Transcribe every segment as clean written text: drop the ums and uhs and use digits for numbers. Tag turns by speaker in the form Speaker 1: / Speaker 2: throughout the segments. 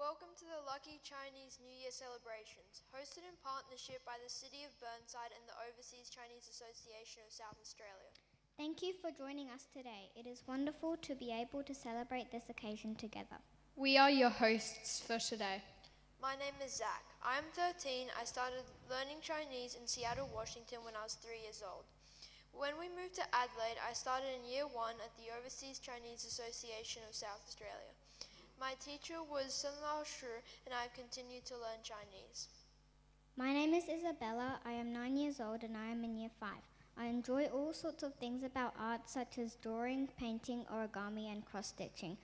Speaker 1: Welcome to the Lucky Chinese New Year celebrations, hosted in partnership by the City of Burnside and the Overseas Chinese Association of South Australia.
Speaker 2: Thank you for joining us today. It is wonderful to be able to celebrate this occasion together.
Speaker 3: We are your hosts for today.
Speaker 1: My name is Zach. I am 13. I started learning Chinese in Seattle, Washington when I was 3 years old. When we moved to Adelaide, I started in Year 1 at the Overseas Chinese Association of South Australia. My teacher was Sun Lao Shu, and I have continued to learn Chinese.
Speaker 2: My name is Isabella. I am 9 years old and I am in Year 5. I enjoy all sorts of things about art such as drawing, painting, origami and cross-stitching.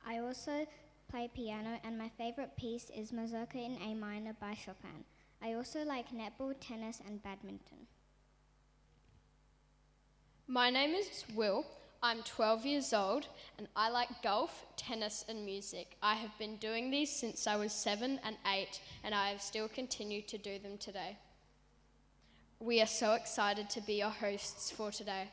Speaker 2: I also play piano and my favorite piece is Mazurka in A minor by Chopin. I also like netball, tennis and badminton.
Speaker 3: My name is Will. I'm 12 years old and I like golf, tennis and music. I have been doing these since I was 7 and 8 and I have still continued to do them today. We are so excited to be your hosts for today.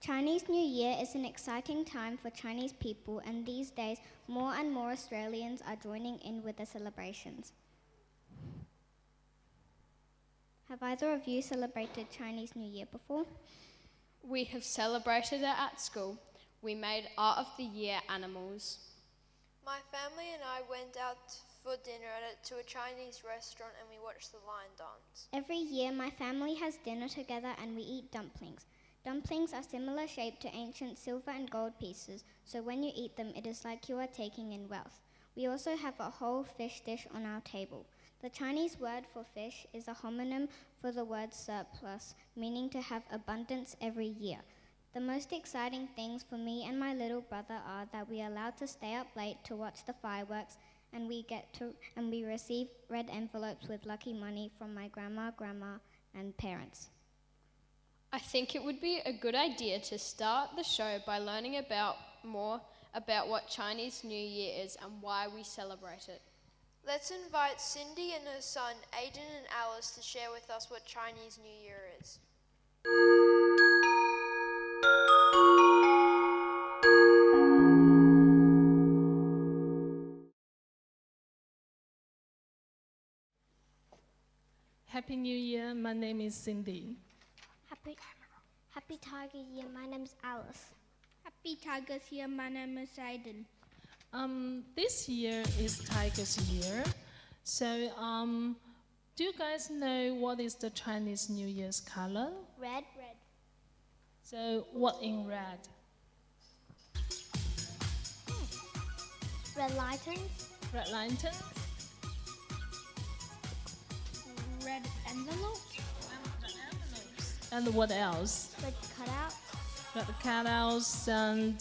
Speaker 2: Chinese New Year is an exciting time for Chinese people, and these days more and more Australians are joining in with the celebrations. Have either of you celebrated Chinese New Year before?
Speaker 3: We have celebrated it at school. We made Art of the Year animals.
Speaker 1: My family and I went out for dinner to a Chinese restaurant and we watched the lion dance.
Speaker 2: Every year my family has dinner together and we eat dumplings. Dumplings are similar shaped to ancient silver and gold pieces, so when you eat them it is like you are taking in wealth. We also have a whole fish dish on our table. The Chinese word for fish is a homonym for the word surplus, meaning to have abundance every year. The most exciting things for me and my little brother are that we are allowed to stay up late to watch the fireworks, and we receive red envelopes with lucky money from my grandma, and parents.
Speaker 3: I think it would be a good idea to start the show by learning more about what Chinese New Year is and why we celebrate it.
Speaker 1: Let's invite Cindy and her son, Aiden and Alice, to share with us what Chinese New Year is.
Speaker 4: Happy New Year, my name is Cindy.
Speaker 5: Happy Tiger Year, my name is Alice.
Speaker 6: Happy Tigers Year, my name is Aiden.
Speaker 4: This year is Tiger's Year. So, do you guys know what is the Chinese New Year's color?
Speaker 5: Red.
Speaker 4: So, what in red?
Speaker 5: Red lanterns.
Speaker 4: Red lanterns?
Speaker 6: Red envelopes.
Speaker 4: And what else?
Speaker 5: Red cutout.
Speaker 4: Red cutouts, and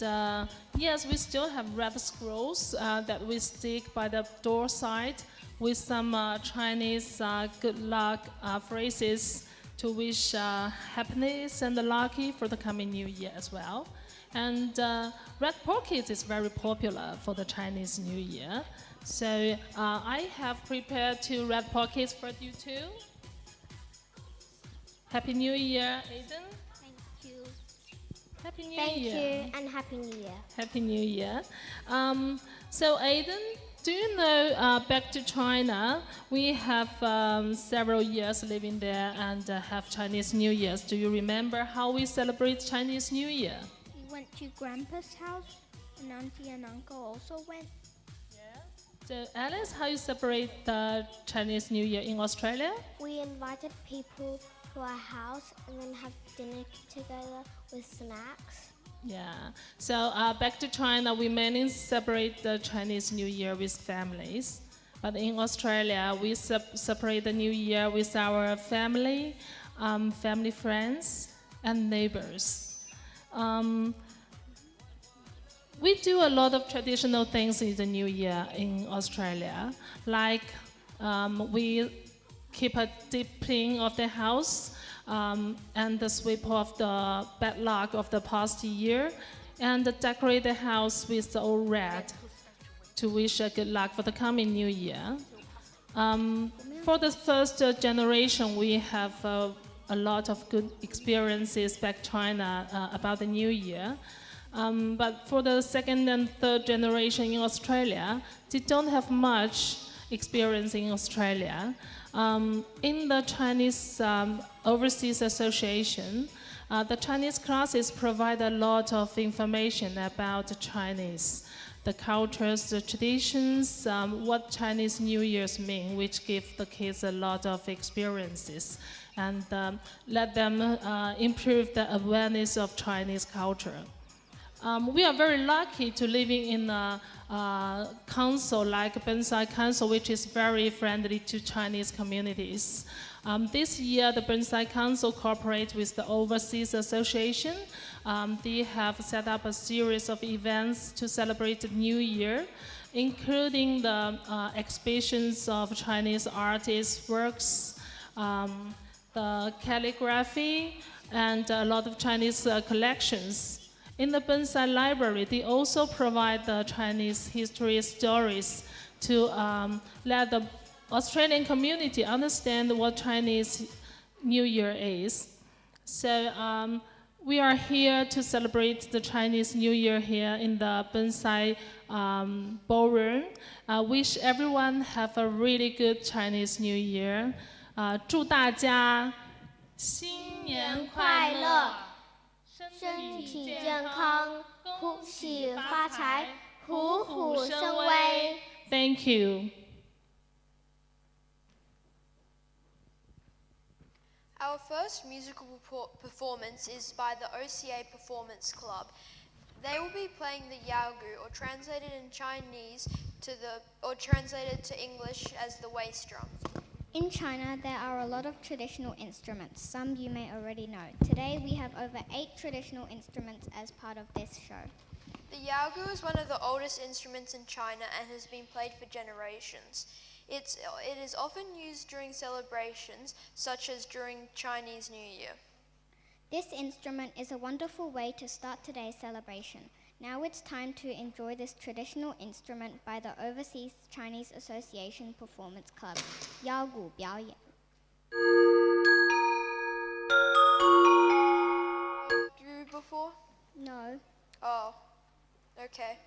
Speaker 4: yes, we still have red scrolls that we stick by the door side with some Chinese good luck phrases to wish happiness and lucky for the coming new year as well. And red pockets is very popular for the Chinese New Year. So I have prepared 2 red pockets for you too. Happy New Year, Aiden.
Speaker 5: Thank you.
Speaker 4: Happy New
Speaker 5: Thank
Speaker 4: Year.
Speaker 5: you, and Happy New Year.
Speaker 4: Happy New Year. So Aiden, do you know back to China, we have several years living there and have Chinese New Year's. Do you remember how we celebrate Chinese New Year?
Speaker 6: We went to Grandpa's house, and Auntie and Uncle also went.
Speaker 4: So Alice, how you celebrate the Chinese New Year in Australia?
Speaker 5: We invited people to our house and then have dinner together with snacks.
Speaker 4: Yeah. So back to China, we mainly celebrate the Chinese New Year with families. But in Australia, we celebrate the New Year with our family, family friends, and neighbors. We do a lot of traditional things in the New Year in Australia, like we keep a deep clean of the house and the sweep of the bad luck of the past year, and decorate the house with all red to wish a good luck for the coming New Year. For the first generation, we have a lot of good experiences back China about the New Year. But for the second and third generation in Australia, they don't have much experience in Australia. In the Chinese Overseas Association, the Chinese classes provide a lot of information about the Chinese, the cultures, the traditions, what Chinese New Year's mean, which give the kids a lot of experiences and let them improve the awareness of Chinese culture. We are very lucky to living in a council like Burnside Council, which is very friendly to Chinese communities. This year, the Burnside Council cooperates with the Overseas Association. They have set up a series of events to celebrate the New Year, including the exhibitions of Chinese artists' works, the calligraphy, and a lot of Chinese collections. In the Burnside Library, they also provide the Chinese history stories to let the Australian community understand what Chinese New Year is. So we are here to celebrate the Chinese New Year here in the Burnside Ballroom. Wish everyone have a really good Chinese New Year. 祝大家新年快乐！
Speaker 5: 身体健康，恭喜发财，虎虎生威。
Speaker 4: Thank you.
Speaker 1: Our first musical performance is by the OCA Performance Club. They will be playing the Yaogu, or translated in Chinese or translated to English as the waist drum.
Speaker 2: In China, there are a lot of traditional instruments. Some you may already know. Today, we have over 8 traditional instruments as part of this show.
Speaker 1: The Yaogu is one of the oldest instruments in China and has been played for generations. It is often used during celebrations, such as during Chinese New Year.
Speaker 2: This instrument is a wonderful way to start today's celebration. Now it's time to enjoy this traditional instrument by the Overseas Chinese Association Performance Club, Yaogu 表演.
Speaker 1: You before?
Speaker 2: No.
Speaker 1: Oh, okay.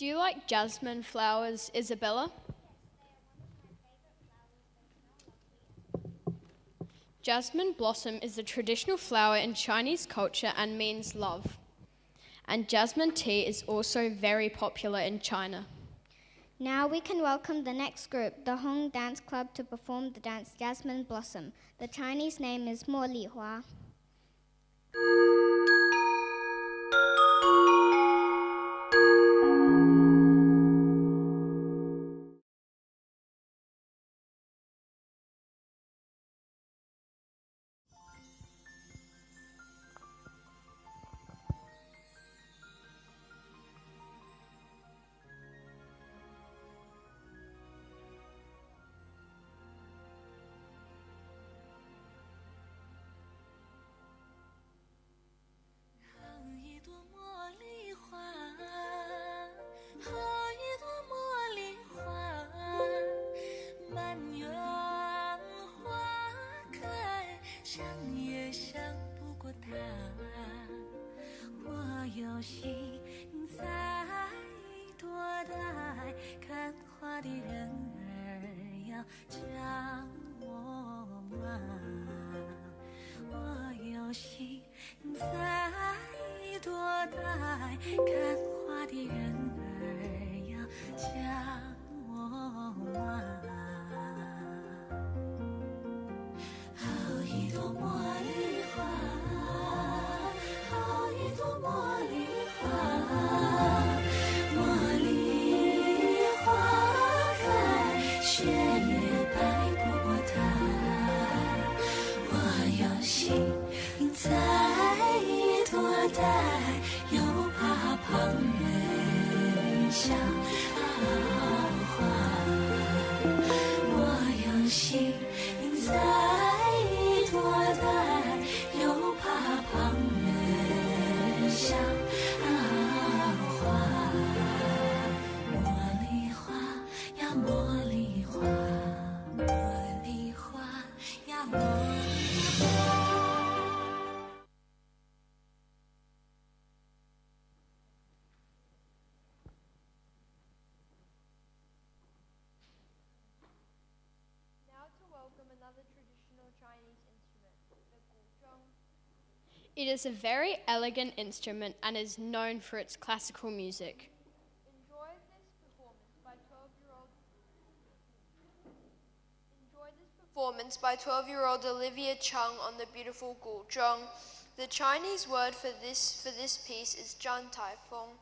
Speaker 3: Do you like jasmine flowers, Isabella? Jasmine blossom is a traditional flower in Chinese culture and means love. And jasmine tea is also very popular in China.
Speaker 2: Now we can welcome the next group, the Hong Dance Club, to perform the dance Jasmine Blossom. The Chinese name is Mo Li Hua.
Speaker 1: Another traditional Chinese instrument, the guzheng.
Speaker 3: It is a very elegant instrument and is known for its classical music.
Speaker 1: Enjoy this performance by 12-year-old Olivia Chung on the beautiful guzheng. The Chinese word for this piece is Zhan Tai Feng.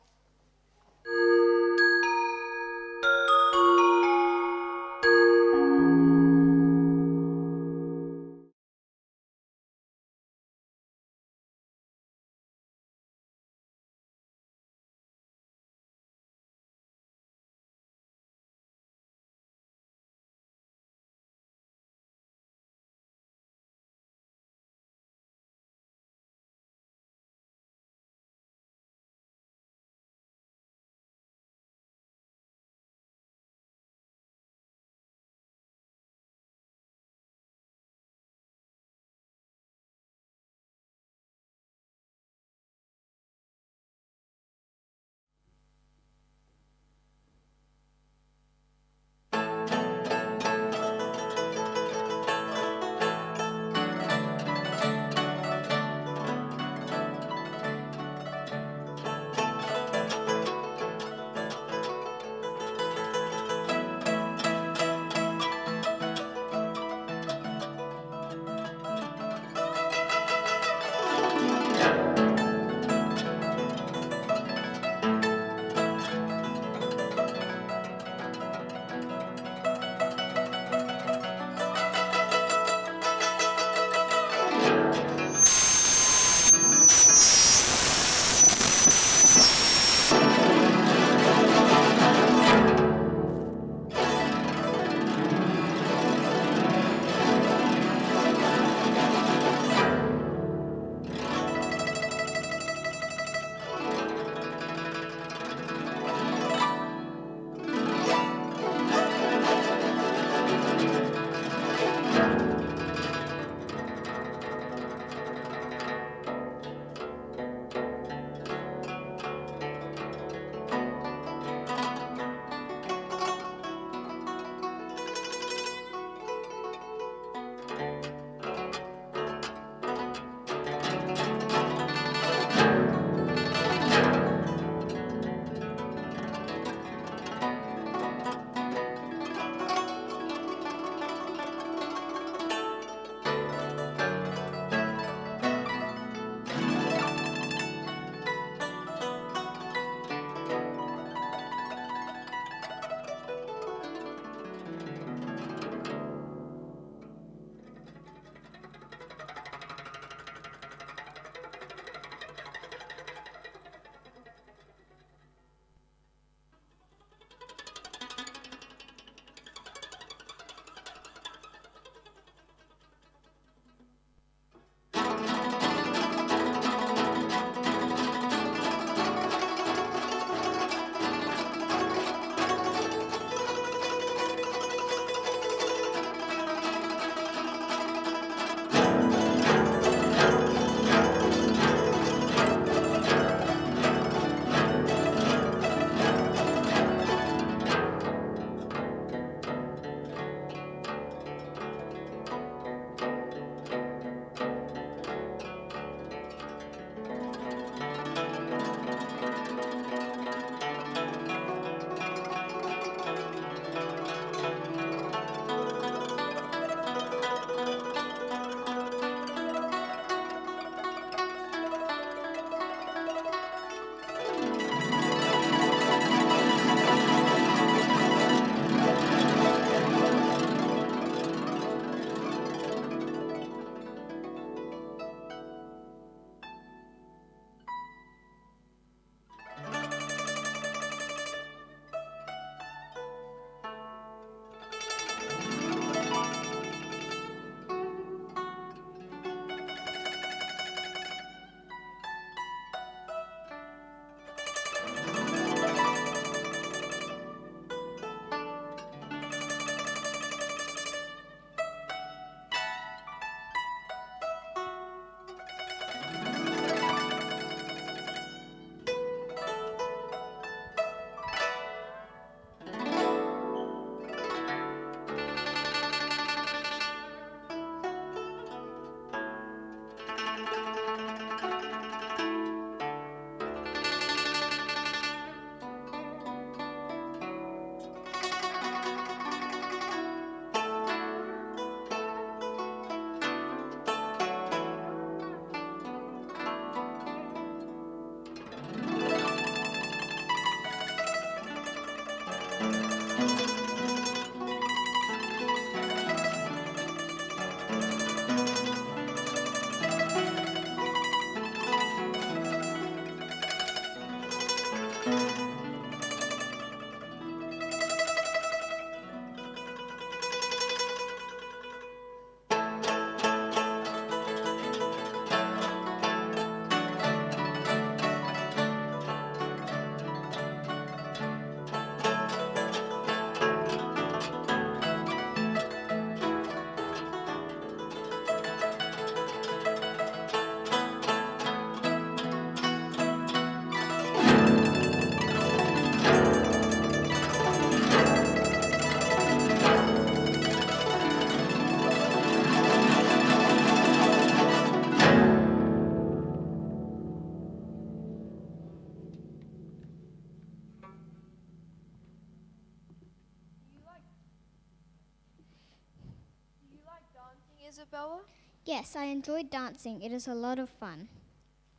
Speaker 1: Isabella?
Speaker 2: Yes, I enjoyed dancing. It is a lot of fun.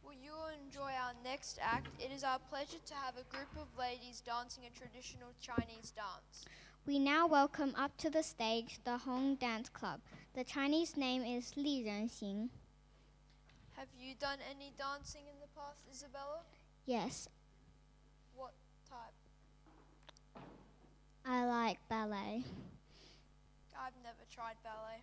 Speaker 1: Will you enjoy our next act? It is our pleasure to have a group of ladies dancing a traditional Chinese dance.
Speaker 2: We now welcome up to the stage the Hong Dance Club. The Chinese name is Li Ren Xing.
Speaker 1: Have you done any dancing in the past, Isabella?
Speaker 2: Yes,
Speaker 1: What type?
Speaker 2: I like ballet.
Speaker 1: I've never tried ballet.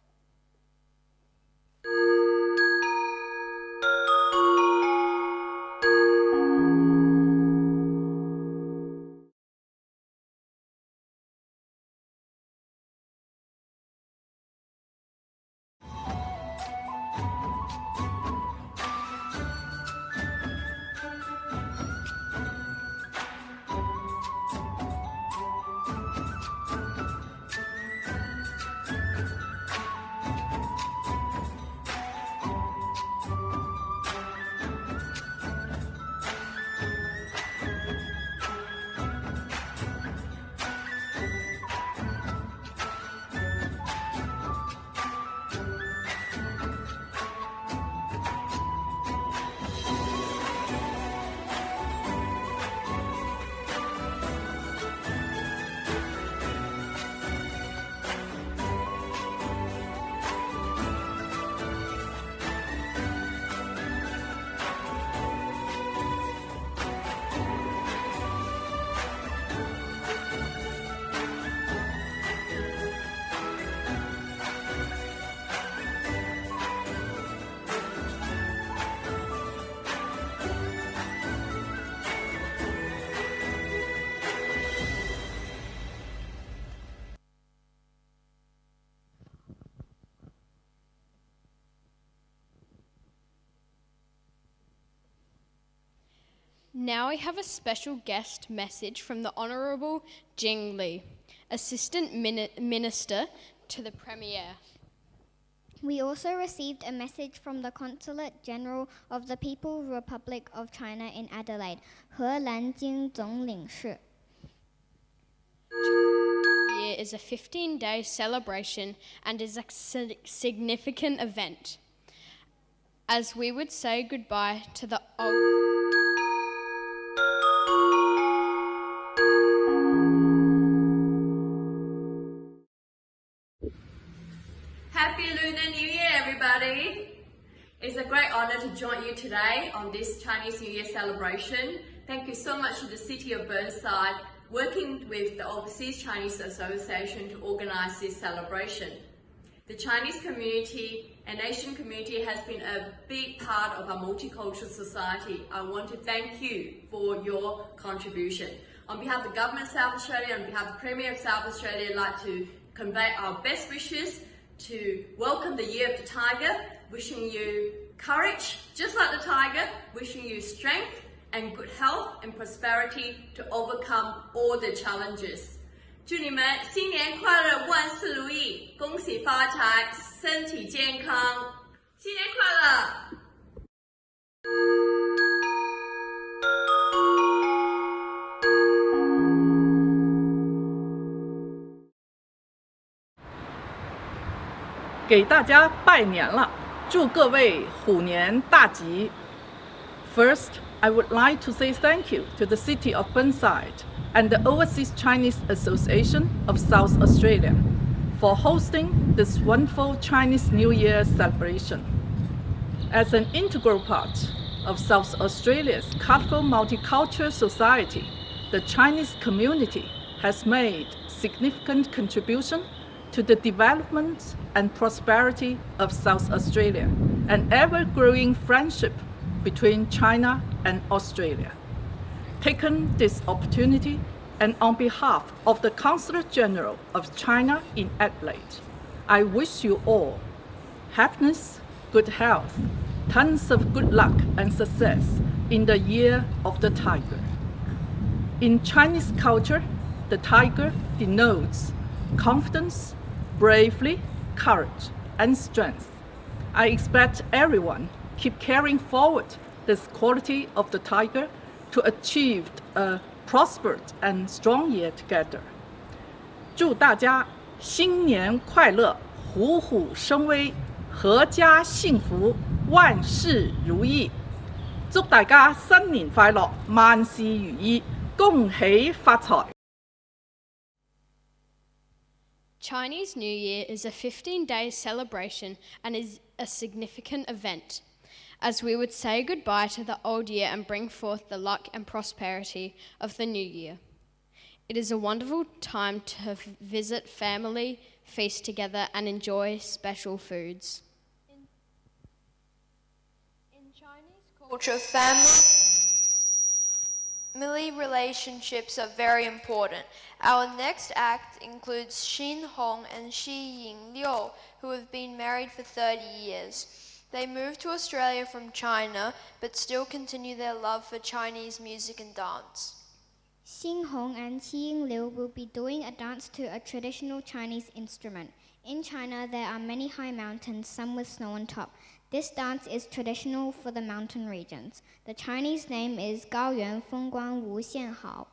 Speaker 3: Now we have a special guest message from the Honourable Jing Li, Assistant Minister to the Premier.
Speaker 2: We also received a message from the Consulate General of the People's Republic of China in Adelaide, He Lanjing Zhongling Shi.
Speaker 3: Year is a 15-day celebration and is a significant event, as we would say goodbye to the old.
Speaker 7: Happy Lunar New Year, everybody! It's a great honour to join you today on this Chinese New Year celebration. Thank you so much to the City of Burnside, working with the Overseas Chinese Association to organise this celebration. The Chinese community and Asian community has been a big part of our multicultural society. I want to thank you for your contribution. On behalf of the Government of South Australia, on behalf of the Premier of South Australia, I'd like to convey our best wishes to welcome the Year of the Tiger, wishing you courage, just like the tiger, wishing you strength and good health and prosperity to overcome all the challenges. 祝你们新年快乐，万事如意，恭喜发财，身体健康，新年快乐！
Speaker 8: 给大家拜年了，祝各位虎年大吉。First, I would like to say thank you to the City of Burnside and the Overseas Chinese Association of South Australia for hosting this wonderful Chinese New Year celebration. As an integral part of South Australia's colorful multicultural society, the Chinese community has made significant contribution to the development and prosperity of South Australia, an ever-growing friendship between China and Australia. Taking this opportunity, and on behalf of the Consulate General of China in Adelaide, I wish you all happiness, good health, tons of good luck and success in the Year of the Tiger. In Chinese culture, the tiger denotes confidence, bravery, courage, and strength. I expect everyone keep carrying forward this quality of the tiger to achieve a prospered and strong year together. 祝大家新年快乐，虎虎生威，阖家幸福，万事如意。祝大家新年快樂，萬事如意，恭喜發財。
Speaker 3: Chinese New Year is a 15-day celebration and is a significant event, as we would say goodbye to the old year and bring forth the luck and prosperity of the new year. It is a wonderful time to visit family, feast together and enjoy special foods.
Speaker 1: In Chinese culture, family relationships are very important. Our next act includes Xin Hong and Xi Ying Liu, who have been married for 30 years. They moved to Australia from China, but still continue their love for Chinese music and dance.
Speaker 2: Xing Hong and Qi Ying Liu will be doing a dance to a traditional Chinese instrument. In China, there are many high mountains, some with snow on top. This dance is traditional for the mountain regions. The Chinese name is Gaoyuan Fengguang Wu Xianhao.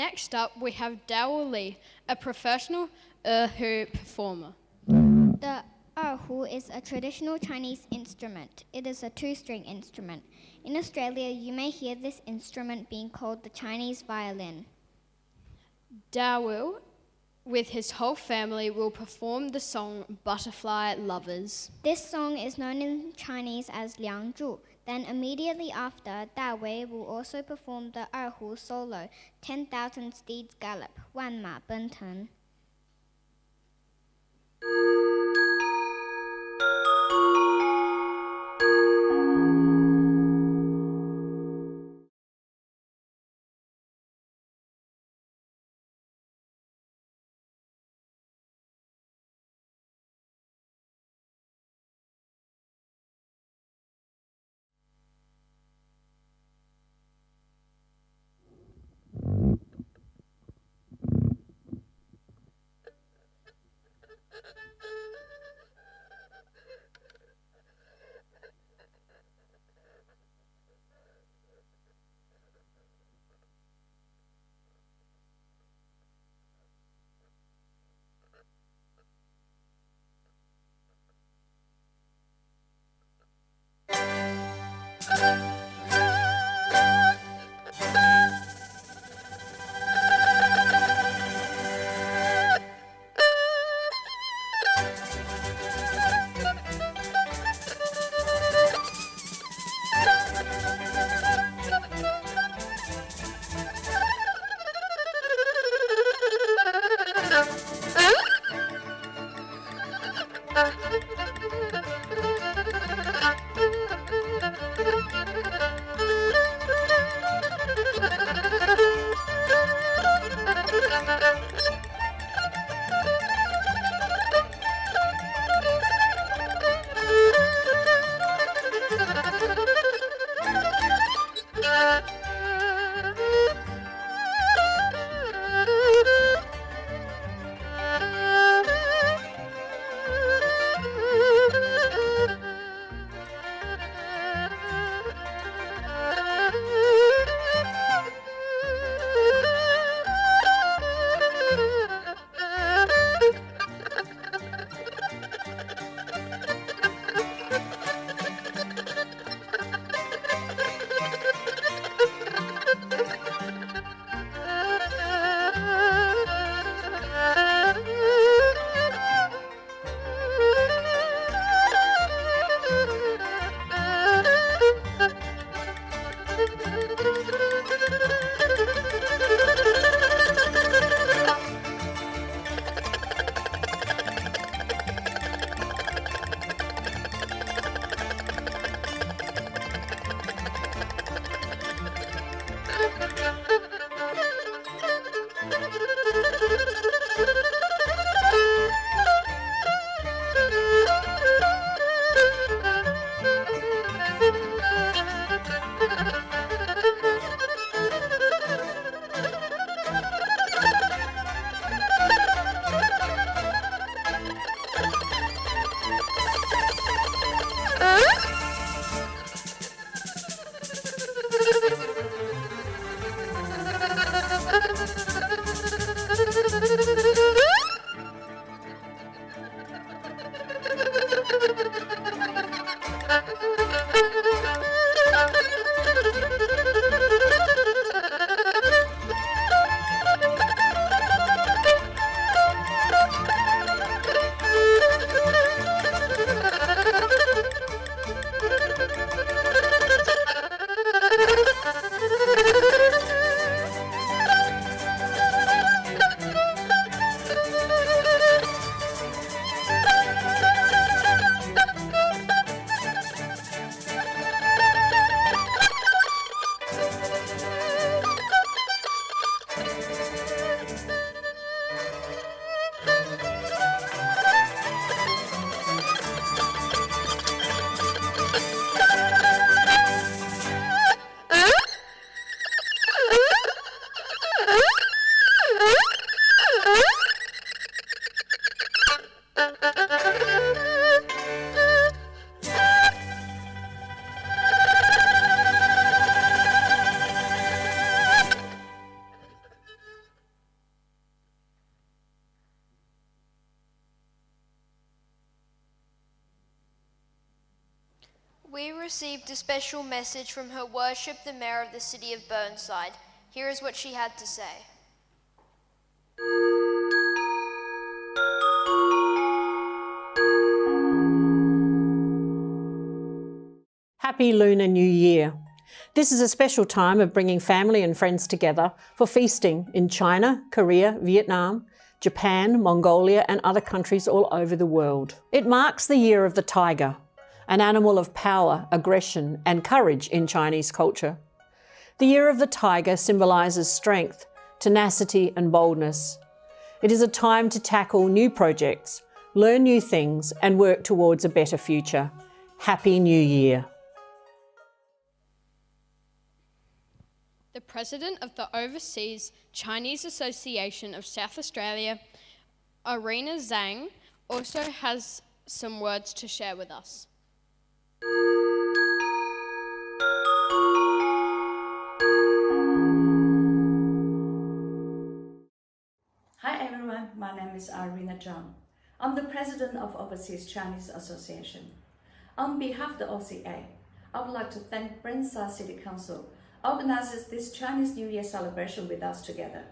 Speaker 3: Next up, we have Dao Li, a professional Erhu performer.
Speaker 2: The Erhu is a traditional Chinese instrument. It is a two-string instrument. In Australia, you may hear this instrument being called the Chinese violin.
Speaker 3: Dao, with his whole family, will perform the song Butterfly Lovers.
Speaker 2: This song is known in Chinese as Liang Zhu. Then immediately after, Da Wei will also perform the Erhu Solo, 10,000 Steeds Gallop, 万马奔腾.
Speaker 1: We received a special message from Her Worship the Mayor of the City of Burnside. Here is what she had to say.
Speaker 9: Happy Lunar New Year. This is a special time of bringing family and friends together for feasting in China, Korea, Vietnam, Japan, Mongolia and other countries all over the world. It marks the year of the tiger, an animal of power, aggression and courage in Chinese culture. The year of the tiger symbolises strength, tenacity and boldness. It is a time to tackle new projects, learn new things and work towards a better future. Happy New Year.
Speaker 3: The President of the Overseas Chinese Association of South Australia, Erhu Zhang, also has some words to share with us.
Speaker 10: Hi everyone, my name is Erhu Zhang. I'm the President of Overseas Chinese Association. On behalf of the OCA, I would like to thank Burnside City Council organizes this Chinese New Year celebration with us together.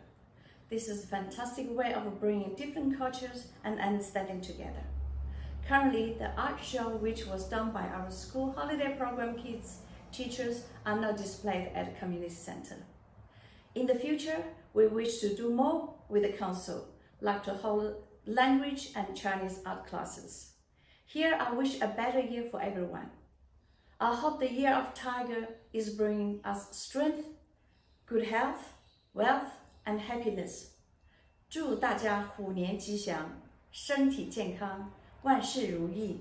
Speaker 10: This is a fantastic way of bringing different cultures and understanding together. Currently, the art show, which was done by our school holiday program kids, teachers, are now displayed at the community center. In the future, we wish to do more with the council, like to hold language and Chinese art classes. Here, I wish a better year for everyone. I hope the year of tiger is bringing us strength, good health, wealth, and happiness. 祝大家虎年吉祥，身体健康，万事如意。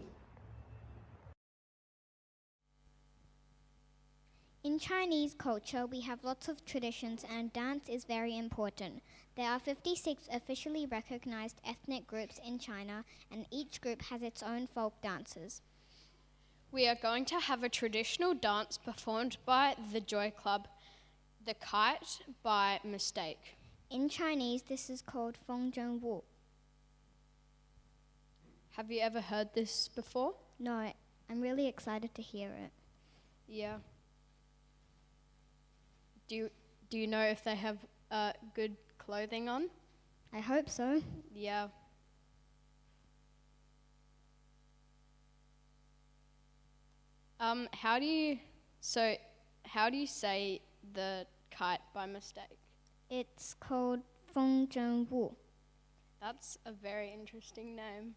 Speaker 2: In Chinese culture, we have lots of traditions and dance is very important. There are 56 officially recognized ethnic groups in China and each group has its own folk dances.
Speaker 3: We are going to have a traditional dance performed by the Joy Club, the Kite by Mistake.
Speaker 2: In Chinese, this is called Fengzheng Wu.
Speaker 3: Have you ever heard this before?
Speaker 2: No, I'm really excited to hear it.
Speaker 3: Yeah. Do you know if they have good clothing on?
Speaker 2: I hope so.
Speaker 3: Yeah. How do you say the kite by mistake?
Speaker 2: It's called Fengzheng Wu.
Speaker 3: That's a very interesting name.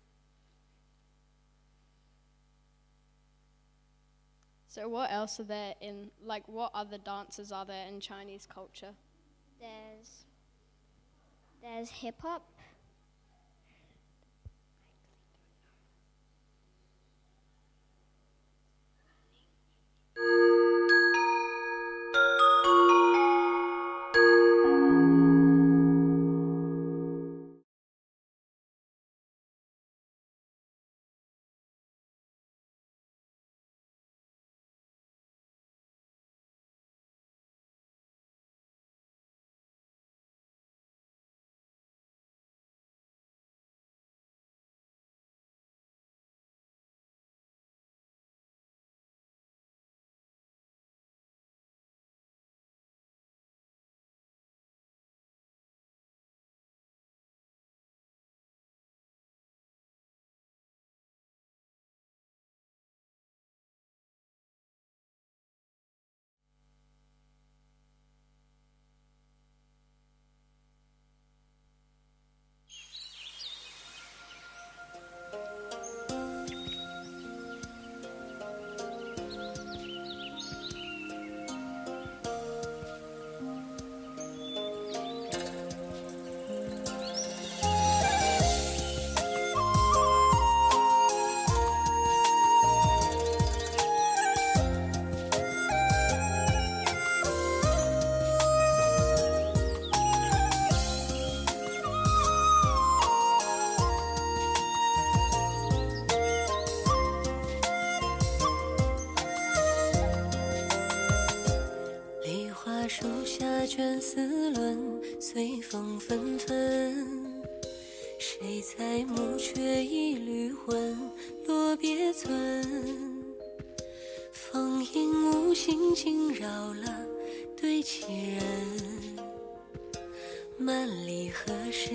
Speaker 3: So what else are there in, like what other dances are there in Chinese culture?
Speaker 2: There's hip hop.
Speaker 11: 卷丝纶，随风纷纷。谁裁木缺一缕魂，落别村。心惊扰了对棋人。万里何时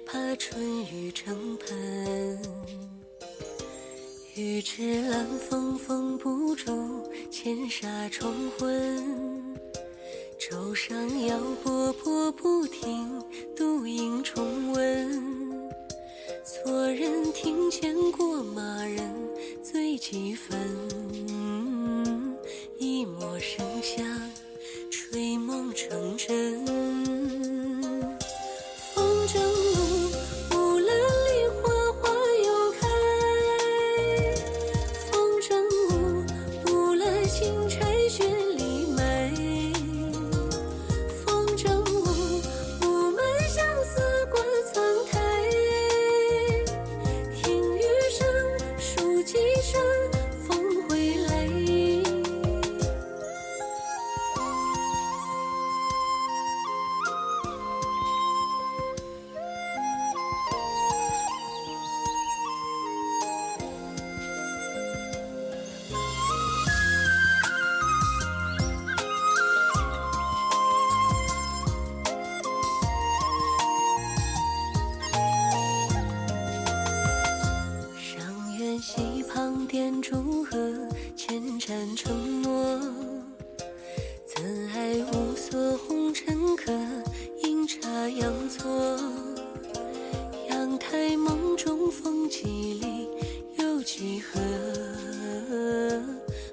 Speaker 11: 怕春雨成盆？欲知兰风风不住，千沙重昏。舟上摇波波不停，独影重温。错人听见过马人醉几分，一抹生香吹梦成真。风筝舞，乌兰梨花花又开。风筝舞，乌兰新柴雪里埋。风筝舞，雾满相思挂苍苔。听雨声，数几声，风回来。上苑溪旁点烛荷，千盏承诺。怎爱无所红尘客，阴差阳错。阳台梦中风几里，又几何？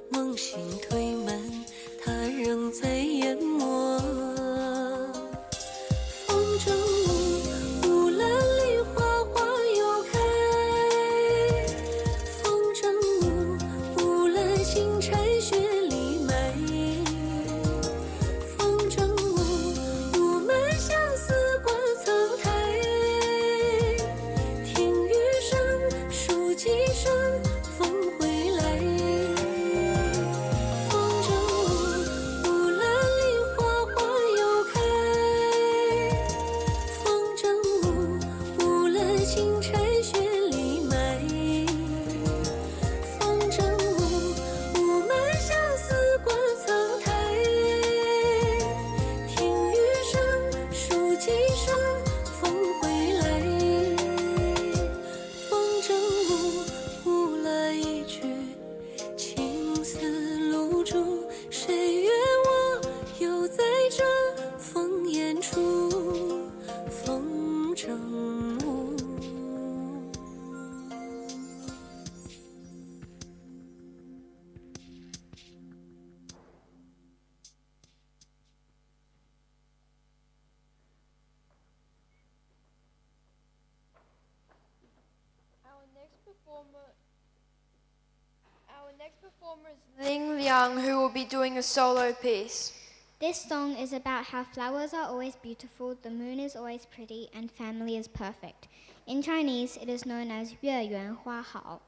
Speaker 11: 梦醒推门，他仍在研磨。风筝舞，乌兰梨花花又开。风筝舞，乌兰新柴雪里埋。风筝舞，雾满相思挂苍苔。听雨声，数几声，风回来。风筝舞，乌兰梨花花又开。风筝舞，乌兰新柴雪里埋。风筝舞，雾满相思挂苍苔。听雨声，数几声，风回来。风筝舞，舞了一曲青丝露珠，谁愿我又在这烽烟处？风筝舞。
Speaker 1: Our next performer is Ling Liang, who will be doing a solo piece.
Speaker 2: This song is about how flowers are always beautiful, the moon is always pretty, and family is perfect. In Chinese, it is known as 月圆花好.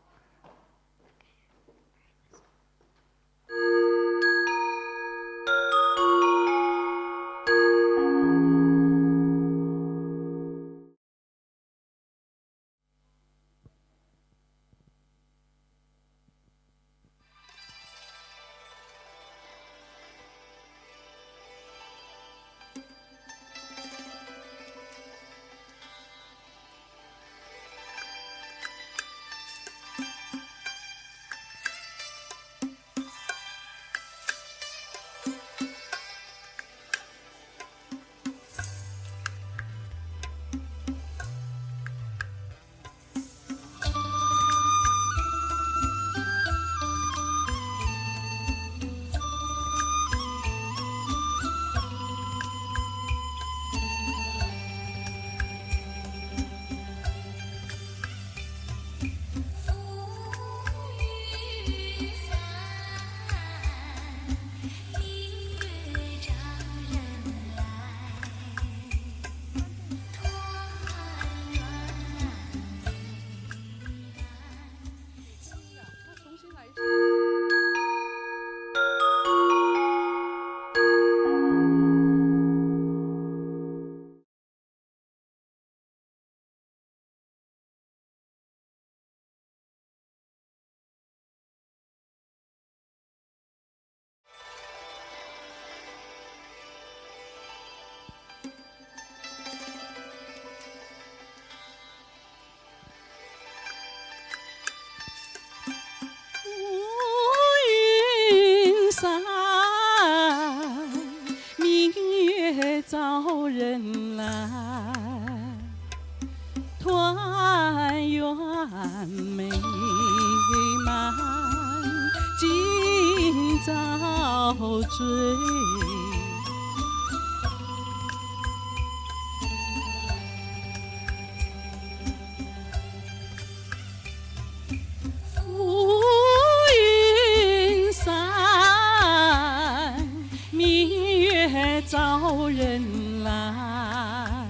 Speaker 12: 招人来，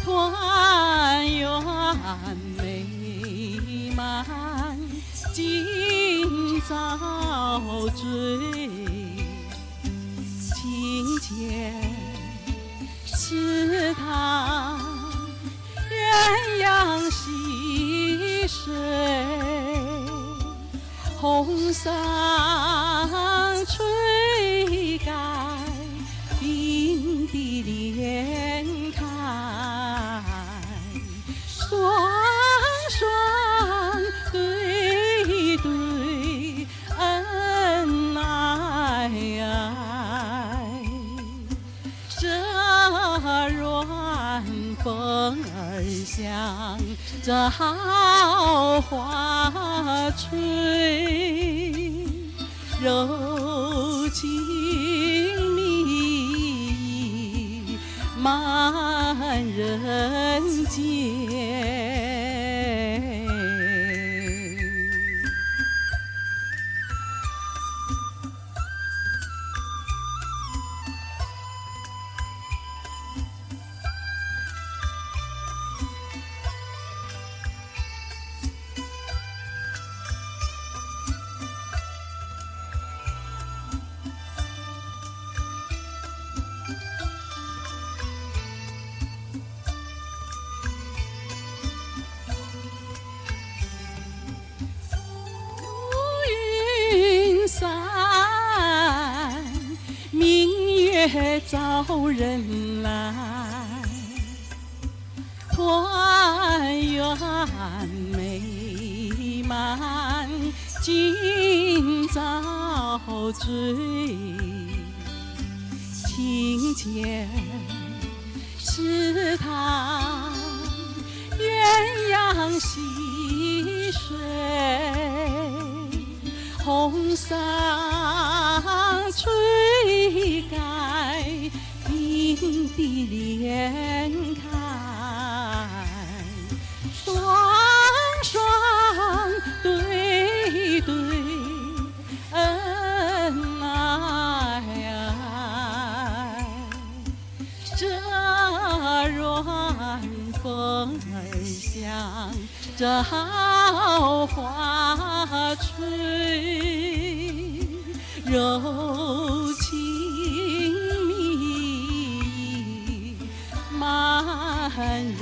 Speaker 12: 团圆美满今朝醉，清间池塘鸳鸯戏水，红裳吹盖冰的莲开，双双对对恩爱，这软风儿向这好花吹，柔情蜜满人间。明月照人来，团圆美满今朝醉，清间池塘鸳鸯戏水，红裳吹盖冰的莲开，双双对对恩爱，这软风儿向这好花吹，柔情蜜满人间。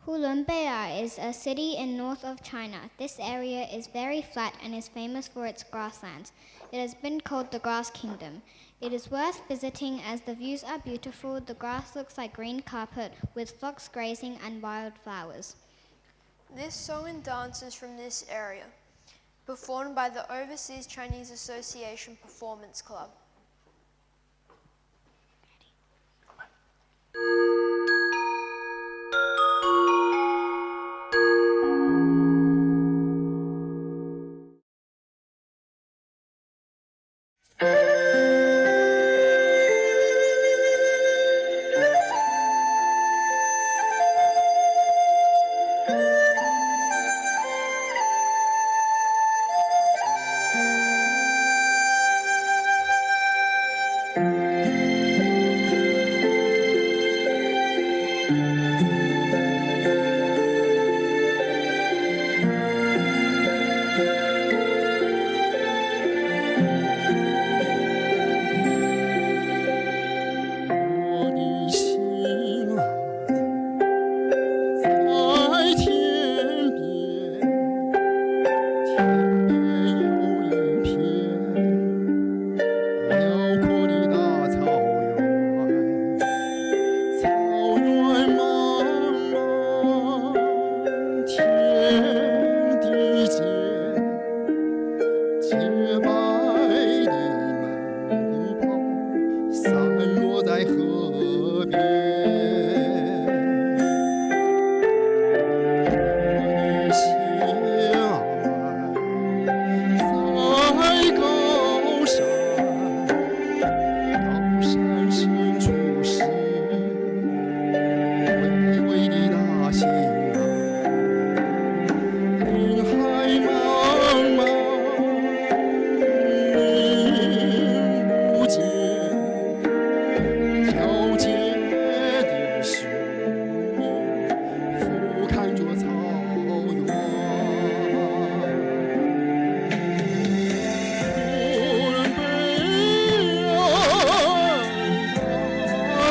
Speaker 2: Hulu is a city in north of China. This area is very flat and is famous for its grasslands. It has been called the Grass Kingdom. It is worth visiting as the views are beautiful. The grass looks like green carpet with flocks grazing and wildflowers.
Speaker 1: This song and dance is from this area, performed by the Overseas Chinese Association Performance Club.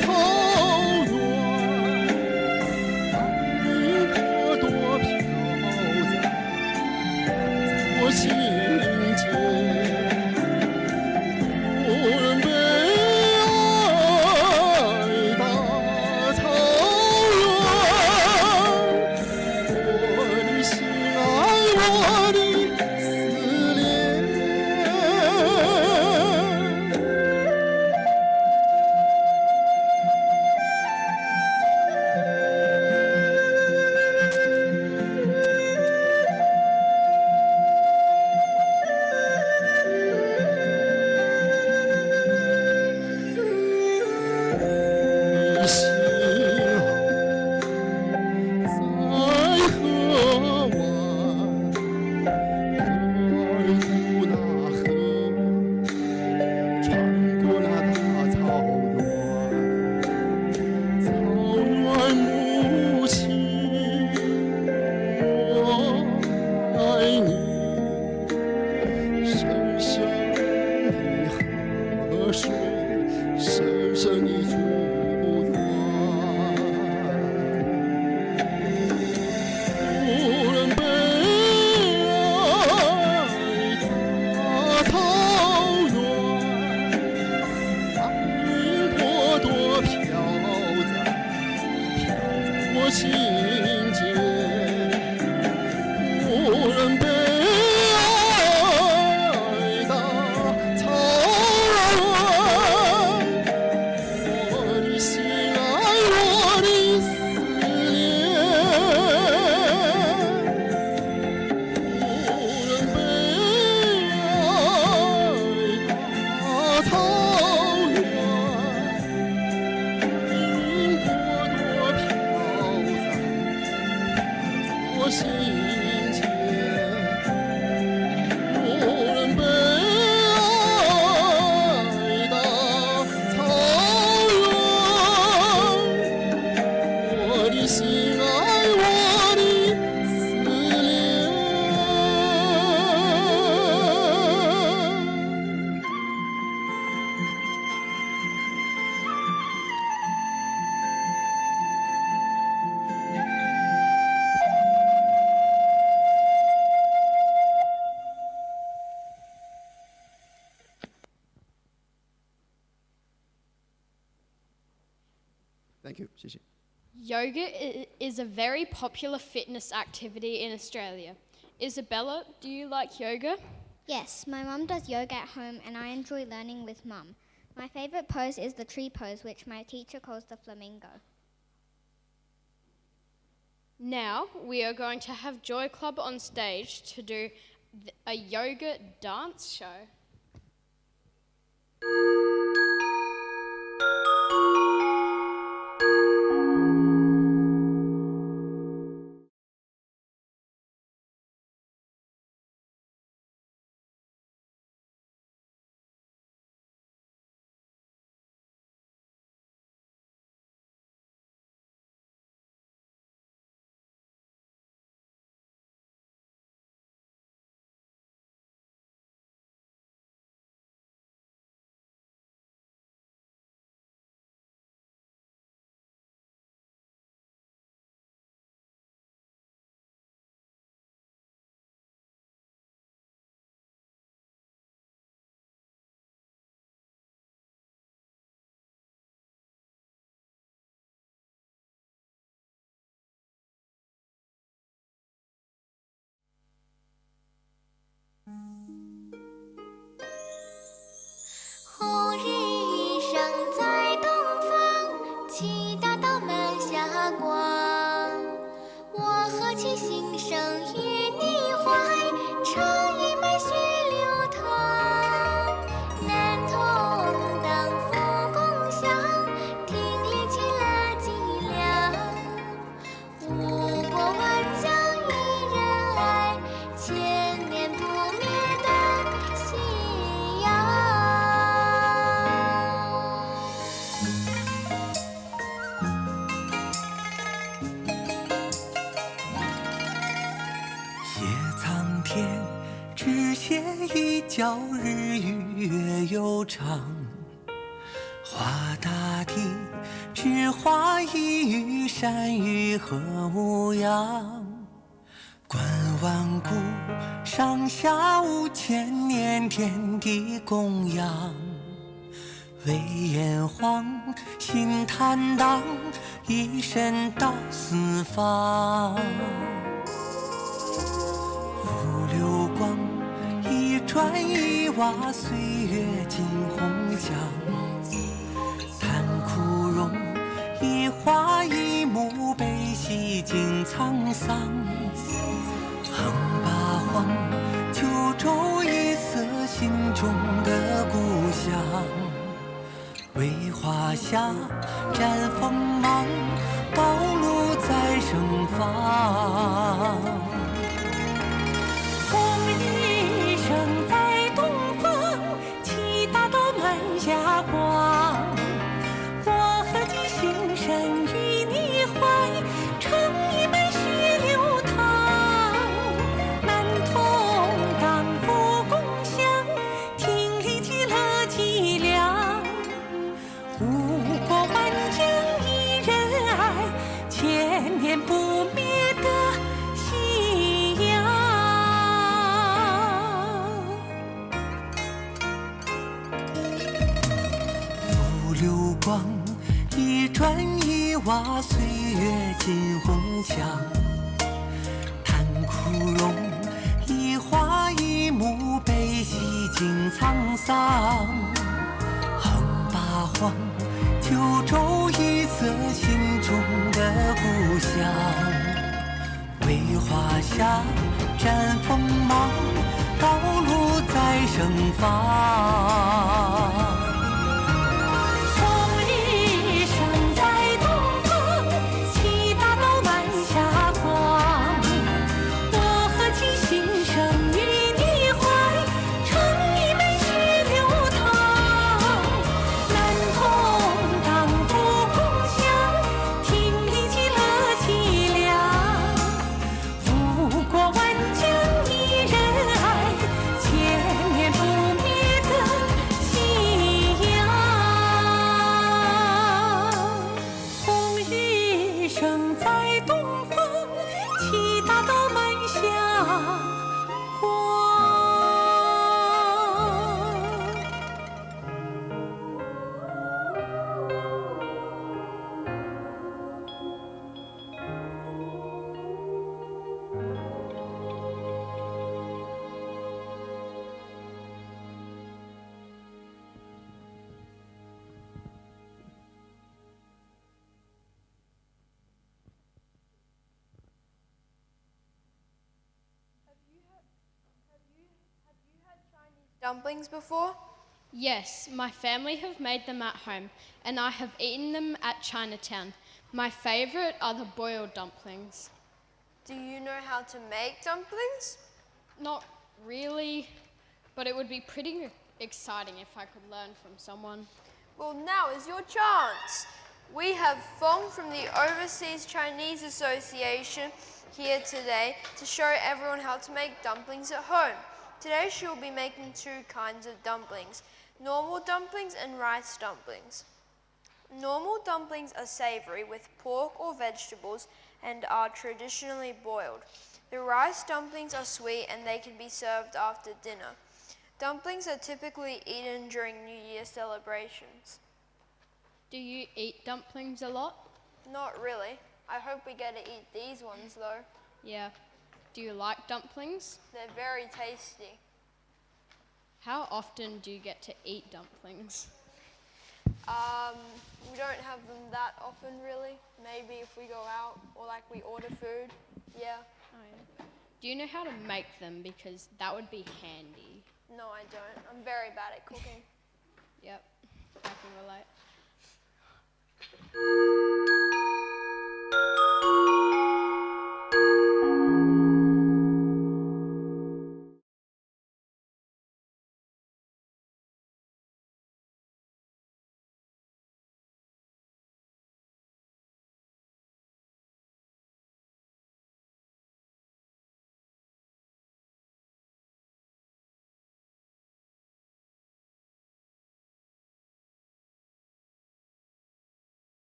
Speaker 12: 草原，云朵朵飘在我心间。无人悲哀大草原，我的心爱，我的思念。
Speaker 13: Thank you. 谢谢。
Speaker 3: Yoga is a very popular fitness activity in Australia. Isabella, do you like yoga?
Speaker 2: Yes, my mum does yoga at home and I enjoy learning with mum. My favourite pose is the tree pose, which my teacher calls the flamingo.
Speaker 3: Now we are going to have Joy Club on stage to do a yoga dance show.
Speaker 11: 日花一雨山雨和无恙，观万古上下五千年天地供养，为炎黄心坦荡，一身到四方。浮流光一砖一瓦，岁月尽红墙。叹枯荣，一花一木，悲喜尽沧桑。横八荒，九州一色，心中的故乡。为华夏绽锋芒，道路在盛放。红日升在东方，七大道满霞光。我和你心神与你怀，诚意满血流淌。男童当夫共享，听力极乐极量。无国万疆一人爱，千年不灭的信仰。浮流光，一砖一瓦，岁月尽红墙。叹枯荣，一花一木，悲喜尽沧桑。横八荒，九州一色，心中的故乡。为华夏绽锋芒，道路在盛放。红日升在东方，七大道满霞光。我和其心声与你怀，诚意满血流淌。男童当夫共享，听力极乐极量。无国万疆一人爱，千年不灭的信仰。红日升在东方，七大道满霞光。
Speaker 1: Dumplings before?
Speaker 3: Yes, my family have made them at home, and I have eaten them at Chinatown. My favourite are the boiled dumplings.
Speaker 1: Do you know how to make dumplings?
Speaker 3: Not really, but it would be pretty exciting if I could learn from someone.
Speaker 1: Well, now is your chance. We have Fong from the Overseas Chinese Association here today to show everyone how to make dumplings at home. Today she will be making two kinds of dumplings, normal dumplings and rice dumplings. Normal dumplings are savoury with pork or vegetables and are traditionally boiled. The rice dumplings are sweet and they can be served after dinner. Dumplings are typically eaten during New Year celebrations.
Speaker 3: Do you eat dumplings a lot?
Speaker 1: Not really. I hope we get to eat these ones though.
Speaker 3: Yeah. Do you like dumplings?
Speaker 1: They're very tasty.
Speaker 3: How often do you get to eat dumplings?
Speaker 1: We don't have them that often really. Maybe if we go out or like we order food. Yeah.
Speaker 3: Oh, yeah. Do you know how to make them? Because that would be handy.
Speaker 1: No, I don't. I'm very bad at cooking.
Speaker 3: Yep, I can relate.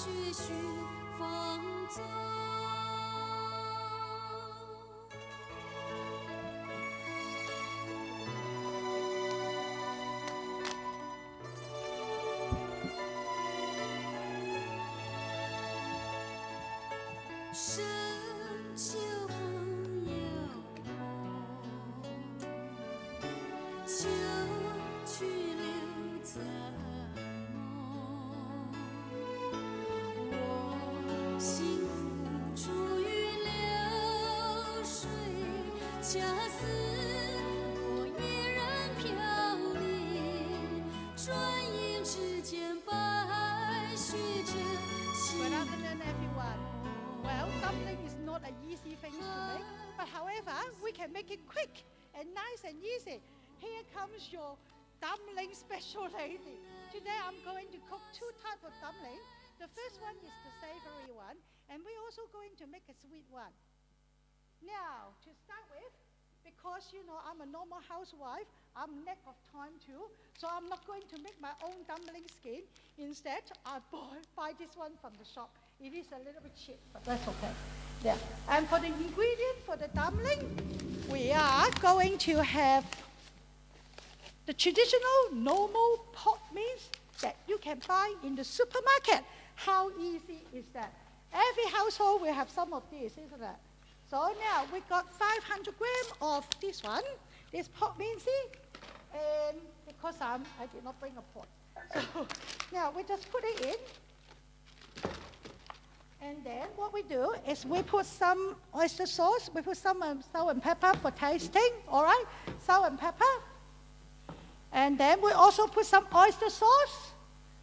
Speaker 11: 学寻放纵。深秋风摇红，秋去留残梦。我心付诸于流水，恰似落叶任飘零，转眼之间白雪遮心。
Speaker 14: Good afternoon, everyone. Well, dumpling is not an easy thing to make, but however, we can make it quick and nice and easy. Here comes your dumpling special lady. Today I'm going to cook two types of dumpling. The first one is the savory one, and we're also going to make a sweet one. Now, to start with, because you know I'm a normal housewife, I'm lack of time too, so I'm not going to make my own dumpling skin. Instead, I buy this one from the shop. It is a little bit cheap, but that's okay. Yeah. And for the ingredient for the dumpling, we are going to have the traditional normal pot meat that you can buy in the supermarket. How easy is that? Every household will have some of these, isn't it? So now we got 500 grams of this one, this pot mince, and because I did not bring a pot. So now we just put it in. And then what we do is we put some oyster sauce, we put some salt and pepper for tasting, all right? Salt and pepper. And then we also put some oyster sauce.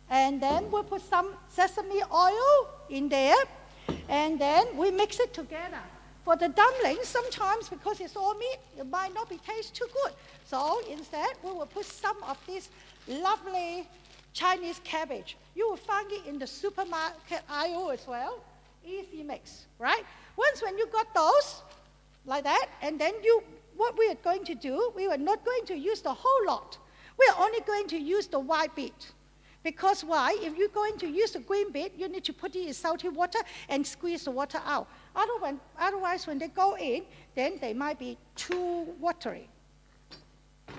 Speaker 14: And then we put some sesame oil in there. And then we mix it together. For the dumplings, sometimes because it's all meat, it might not be taste too good. So instead, we will put some of this lovely Chinese cabbage. You will find it in the supermarket aisle as well. Easy mix, right? Once when you got those, like that, and then what we are going to do, we are not going to use the whole lot. We are only going to use the white bit. Because why? If you're going to use the green bit, you need to put it in salty water and squeeze the water out. Otherwise, when they go in, then they might be too watery.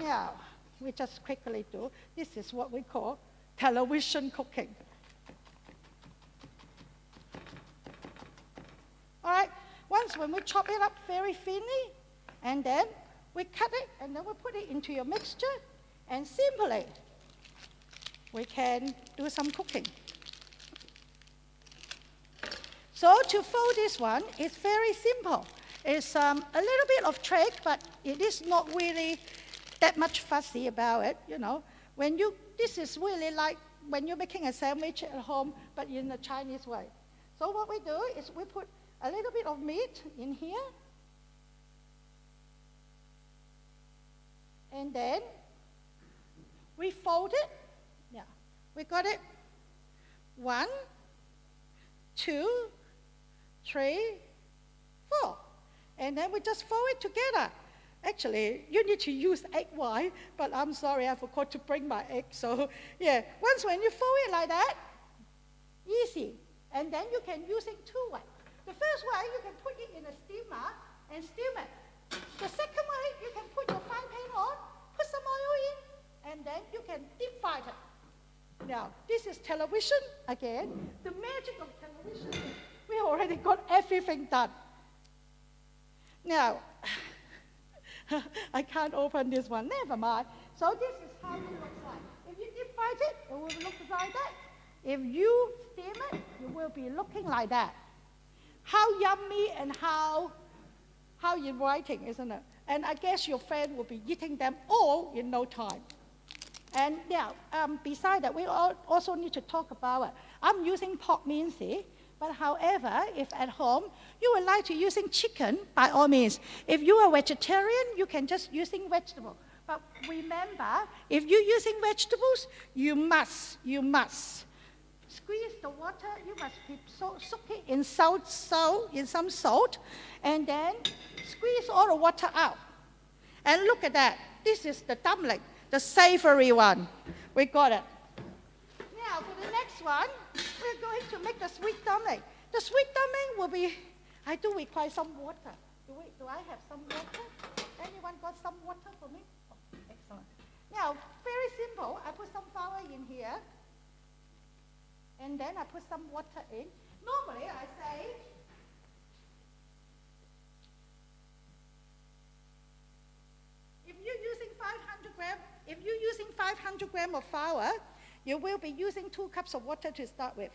Speaker 14: Now, we just quickly do. This is what we call television cooking. All right, once when we chop it up very thinly, and then we cut it, and then we put it into your mixture, and simply, we can do some cooking. So to fold this one, it's very simple. It's a little bit of trick, but it is not really that much fussy about it, you know. This is really like when you're making a sandwich at home, but in a Chinese way. So what we do is we put a little bit of meat in here. And then we fold it. Yeah, we got it. 1, 2, 3, 4. And then we just fold it together. Actually, you need to use egg white, but I'm sorry, I forgot to bring my egg. So yeah, once when you fold it like that, easy. And then you can use it two ways. The first way, you can put it in a steamer and steam it. The second way, you can put your frying pan on, put some oil in, and then you can deep fry it. Now, this is television again. The magic of television is we already got everything done. Now, I can't open this one, never mind. So this is how it looks like. If you deep fry it, it will look like that. If you steam it, it will be looking like that. How yummy and how inviting, isn't it? And I guess your friend will be eating them all in no time. And now, beside that, we also need to talk about it. I'm using pork mince, but however, if at home you would like to using chicken, by all means. If you are vegetarian, you can just using vegetable. But remember, if you're using vegetables, you must squeeze the water. You must soak it in some salt, and then squeeze all the water out. And look at that. This is the dumpling, the savory one. We got it. Now for the next one, we're going to make the sweet dumpling. The sweet dumpling will be, I do require some water. Do I have some water? Anyone got some water for me? Oh, excellent. Now, very simple. I put some flour in here. And then I put some water in. Normally, I say, if you're using 500 grams of flour, you will be using 2 cups of water to start with.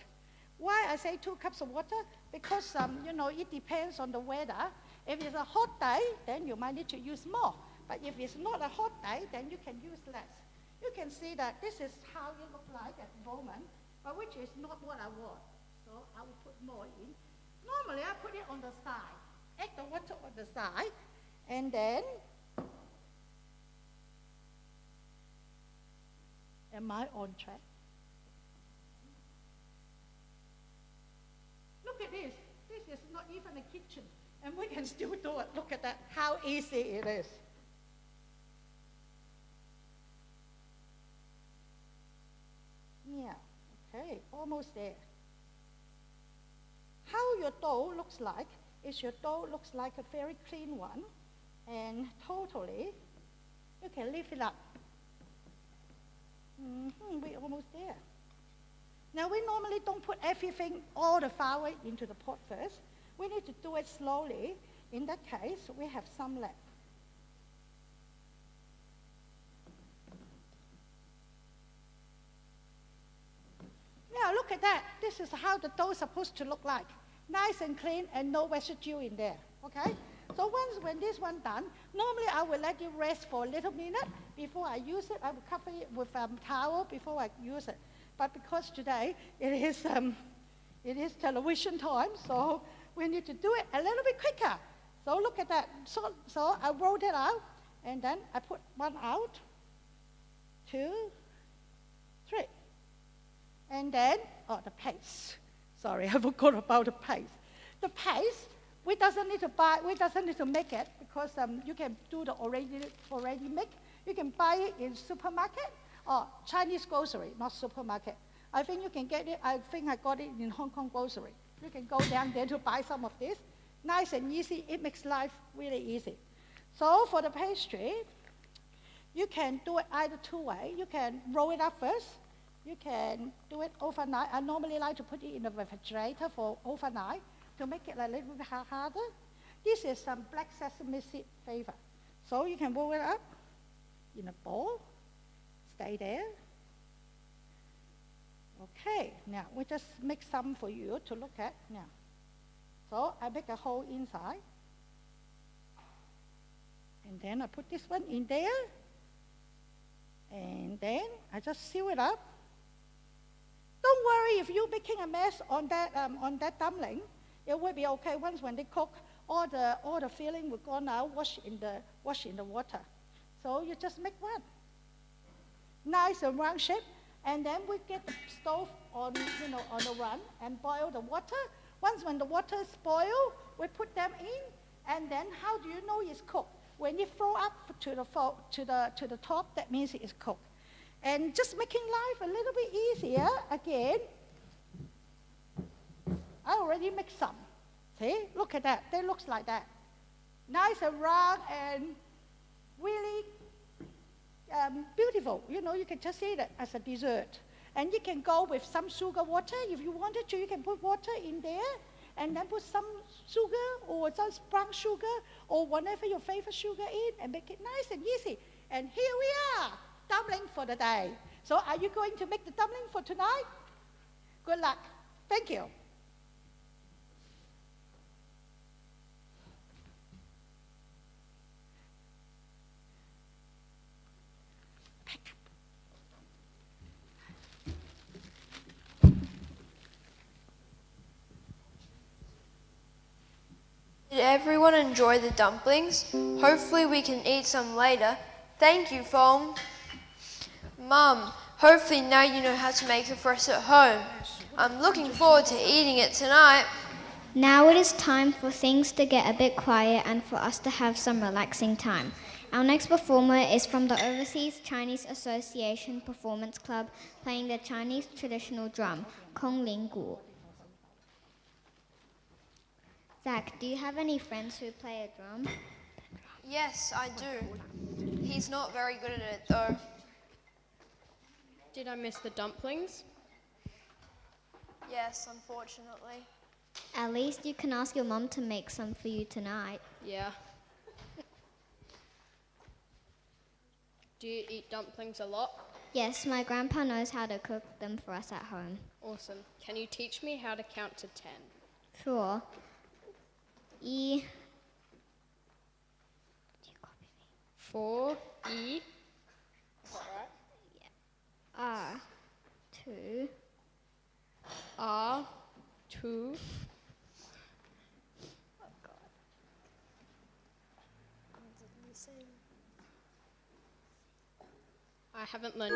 Speaker 14: Why I say 2 cups of water? Because, it depends on the weather. If it's a hot day, then you might need to use more. But if it's not a hot day, then you can use less. You can see that this is how it looks like at the moment, but which is not what I want. So I will put more in. Normally, I put it on the side. Add the water on the side, and then, am I on track? Look at this. This is not even a kitchen, and we can still do it. Look at that, how easy it is. Yeah, okay, almost there. How your dough looks like is your dough looks like a very clean one, and totally, you can lift it up. We're almost there. Now, we normally don't put everything, all the flour into the pot first. We need to do it slowly. In that case, we have some left. Now, look at that. This is how the dough is supposed to look like. Nice and clean and no residue in there, okay? So when this one done, normally I will let it rest for a little minute before I use it. I will cover it with a towel before I use it. But because today it is television time, so we need to do it a little bit quicker. So look at that. So I rolled it out, and then I put one out, 2, 3. And then, the paste. Sorry, I forgot about the paste. The paste, we doesn't need to buy, we doesn't need to make it, because you can do the already make. You can buy it in supermarket or Chinese grocery, not supermarket. I think you can get it, I think I got it in Hong Kong grocery. You can go down there to buy some of this. Nice and easy, it makes life really easy. So for the pastry, you can do it either 2 ways. You can roll it up first. You can do it overnight. I normally like to put it in the refrigerator for overnight to make it a little bit harder. This is some black sesame seed flavor. So you can roll it up in a bowl. Stay there. Okay, now we just make some for you to look at now. So I make a hole inside. And then I put this one in there. And then I just seal it up. Don't worry if you're making a mess on that dumpling. It will be okay. Once when they cook, all the filling will go now, wash in the water. So you just make one. Nice and round shape. And then we get the stove on the run and boil the water. Once when the water is boiled, we put them in. And then how do you know it's cooked? When you throw up to the top, that means it is cooked. And just making life a little bit easier, again, I already mixed some. See, look at that, they look like that. Nice and round and really beautiful. You can just eat it as a dessert. And you can go with some sugar water. If you wanted to, you can put water in there and then put some sugar or some brown sugar or whatever your favorite sugar in and make it nice and easy. And here we are, dumpling for the day. So are you going to make the dumpling for tonight? Good luck. Thank you.
Speaker 1: Did everyone enjoy the dumplings? Hopefully we can eat some later. Thank you, Fong. Mum, hopefully now you know how to make it for us at home. I'm looking forward to eating it tonight.
Speaker 2: Now it is time for things to get a bit quiet and for us to have some relaxing time. Our next performer is from the Overseas Chinese Association Performance Club, playing the Chinese traditional drum, Kongling Gu. Zach, do you have any friends who play a drum?
Speaker 1: Yes, I do. He's not very good at it though.
Speaker 3: Did I miss the dumplings?
Speaker 1: Yes, unfortunately.
Speaker 2: At least you can ask your mum to make some for you tonight.
Speaker 3: Yeah. Do you eat dumplings a lot?
Speaker 2: Yes, my grandpa knows how to cook them for us at home.
Speaker 3: Awesome. Can you teach me how to count to 10?
Speaker 2: Sure. E.
Speaker 3: 4, E. Is that right?
Speaker 2: R. 2.
Speaker 3: R. 2. I haven't learned.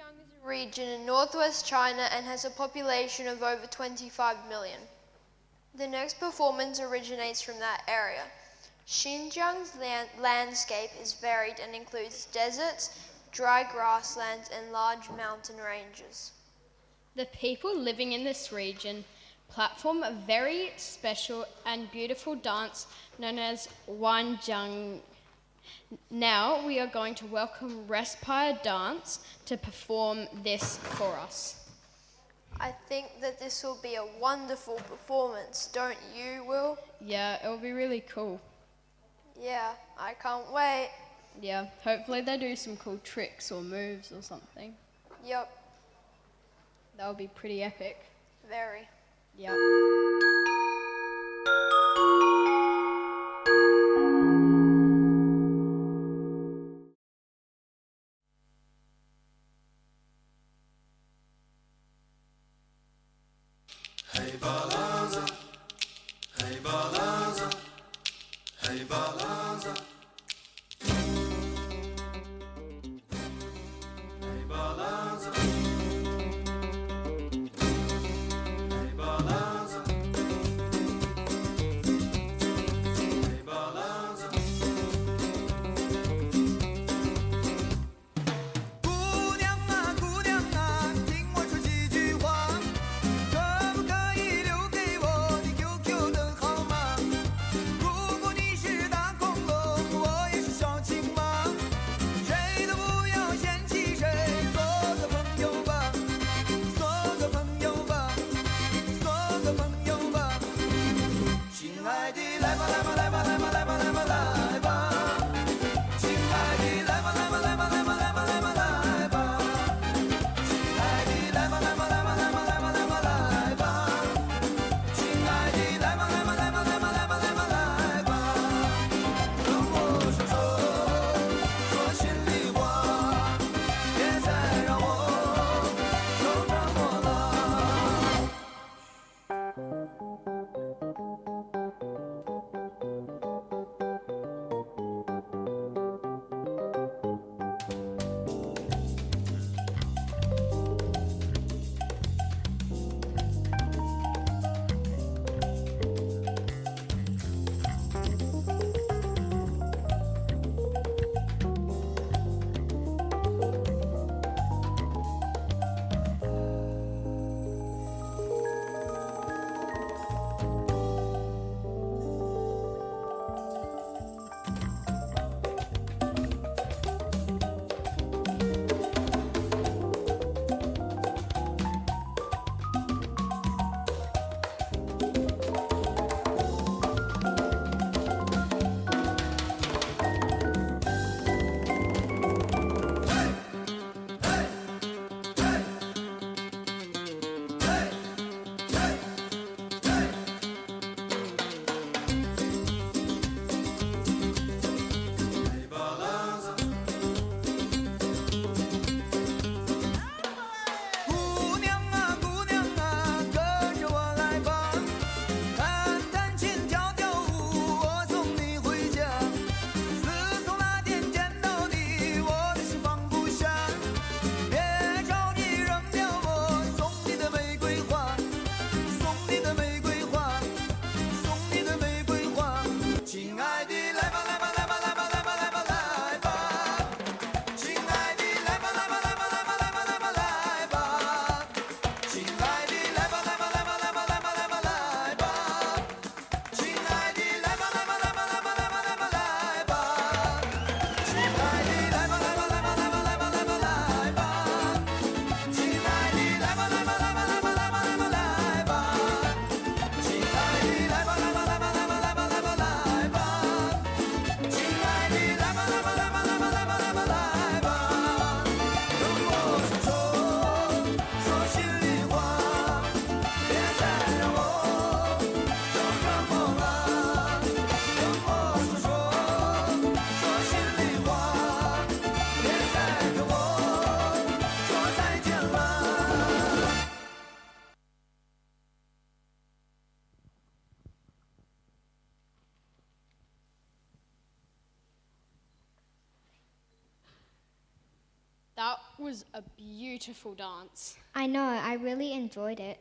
Speaker 1: Xinjiang is a region in northwest China and has a population of over 25 million. The next performance originates from that area. Xinjiang's landscape is varied and includes deserts, dry grasslands, and large mountain ranges.
Speaker 3: The people living in this region perform a very special and beautiful dance known as Xinjiang. Now we are going to welcome Respire Dance to perform this for us.
Speaker 1: I think that this will be a wonderful performance, don't you, Will?
Speaker 3: Yeah, it will be really cool.
Speaker 1: Yeah, I can't wait.
Speaker 3: Yeah, hopefully they do some cool tricks or moves or something.
Speaker 1: Yep.
Speaker 3: That would be pretty epic.
Speaker 1: Very.
Speaker 3: Yep.
Speaker 12: Hey balanza, hey balanza, hey balanza. Hey balanza, hey balanza, hey balanza. 姑娘啊，姑娘啊，听我说几句话。可不可以留给
Speaker 3: was a beautiful dance.
Speaker 2: I know, I really enjoyed it.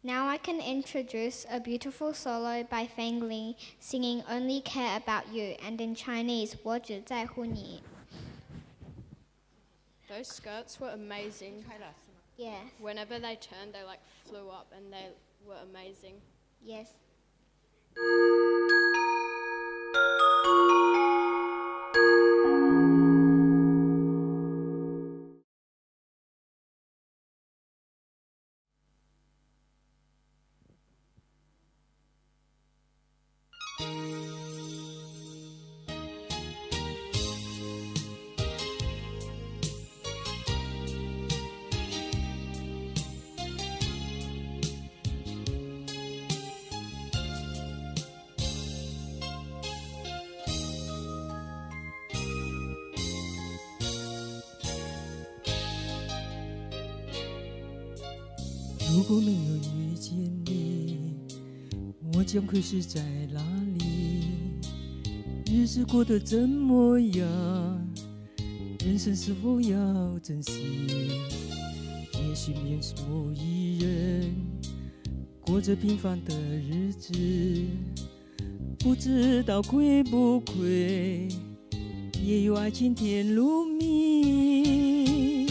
Speaker 2: Now I can introduce a beautiful solo by Feng Li singing Only Care About You and in Chinese, 我只在乎你.
Speaker 3: Those skirts were amazing.
Speaker 2: Yes.
Speaker 3: Whenever they turned, they like flew up and they were amazing.
Speaker 2: Yes.
Speaker 12: 如果没有遇见你，我将会是在哪里？日子过得怎么样？人生是否要珍惜？也许面是某一人，过着平凡的日子，不知道亏不亏，也有爱情甜如蜜。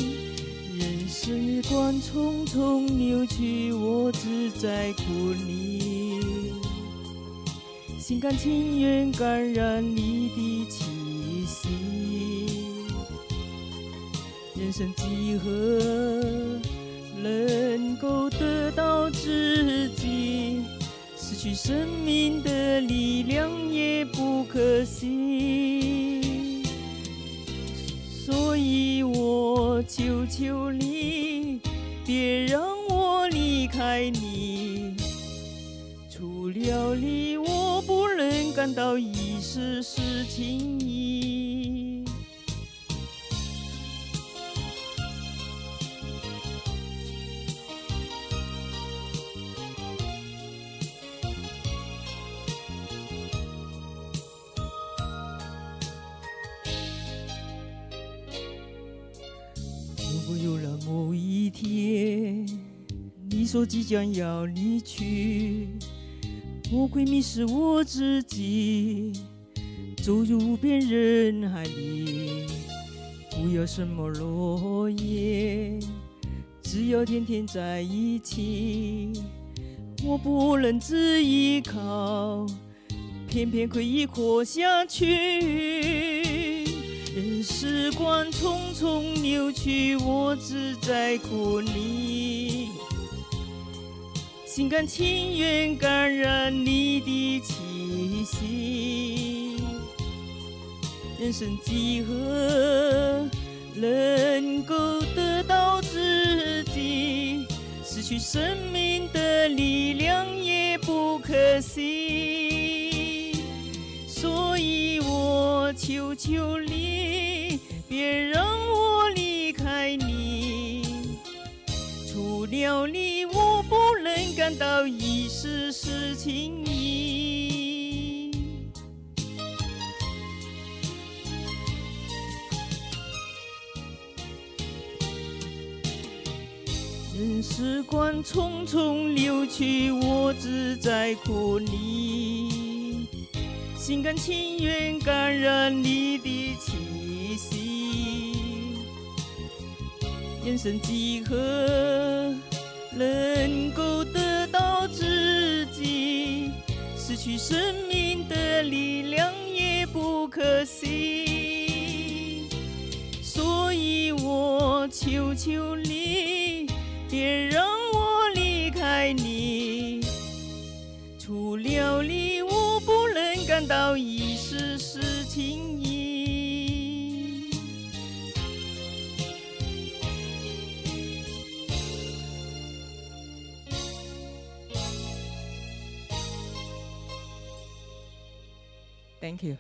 Speaker 12: 时光匆匆流去，我只在乎你，心甘情愿感染你的气息。人生几何能够得到知己？失去生命的力量也不可惜。所以我求求你，别让我离开你。除了你，我不能感到一丝丝情意。如果有了某一天，你说即将要离去，我会迷失我自己，走入无边人海里。不要什么落叶，只要天天在一起。我不能只依靠，偏偏可以活下去。时光匆匆流去，我只在乎你，心甘情愿感染你的气息。人生几何能够得到知己？失去生命的力量也不可惜。所以我求求你，别让我离开你。除了你，我不能感到一丝丝情意。任时光匆匆流去，我只在乎你，心甘情愿感染你的气息。人生几何能够得到知己？失去生命的力量也不可惜。所以我求求你，别让我离开你。除了你，我不能感到一丝丝情意。Thank you.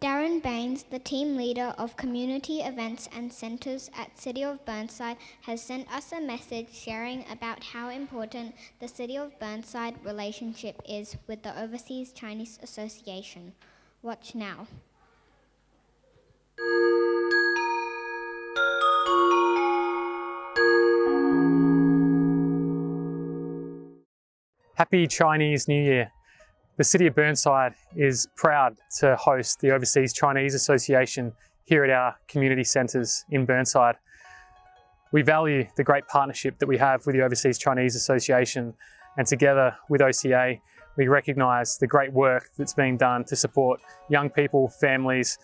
Speaker 2: Darren Baines, the team leader of community events and centres at City of Burnside, has sent us a message sharing about how important the City of Burnside relationship is with the Overseas Chinese Association. Watch now.
Speaker 15: Happy Chinese New Year. The City of Burnside is proud to host the Overseas Chinese Association here at our community centres in Burnside. We value the great partnership that we have with the Overseas Chinese Association, and together with OCA, we recognise the great work that's being done to support young people, families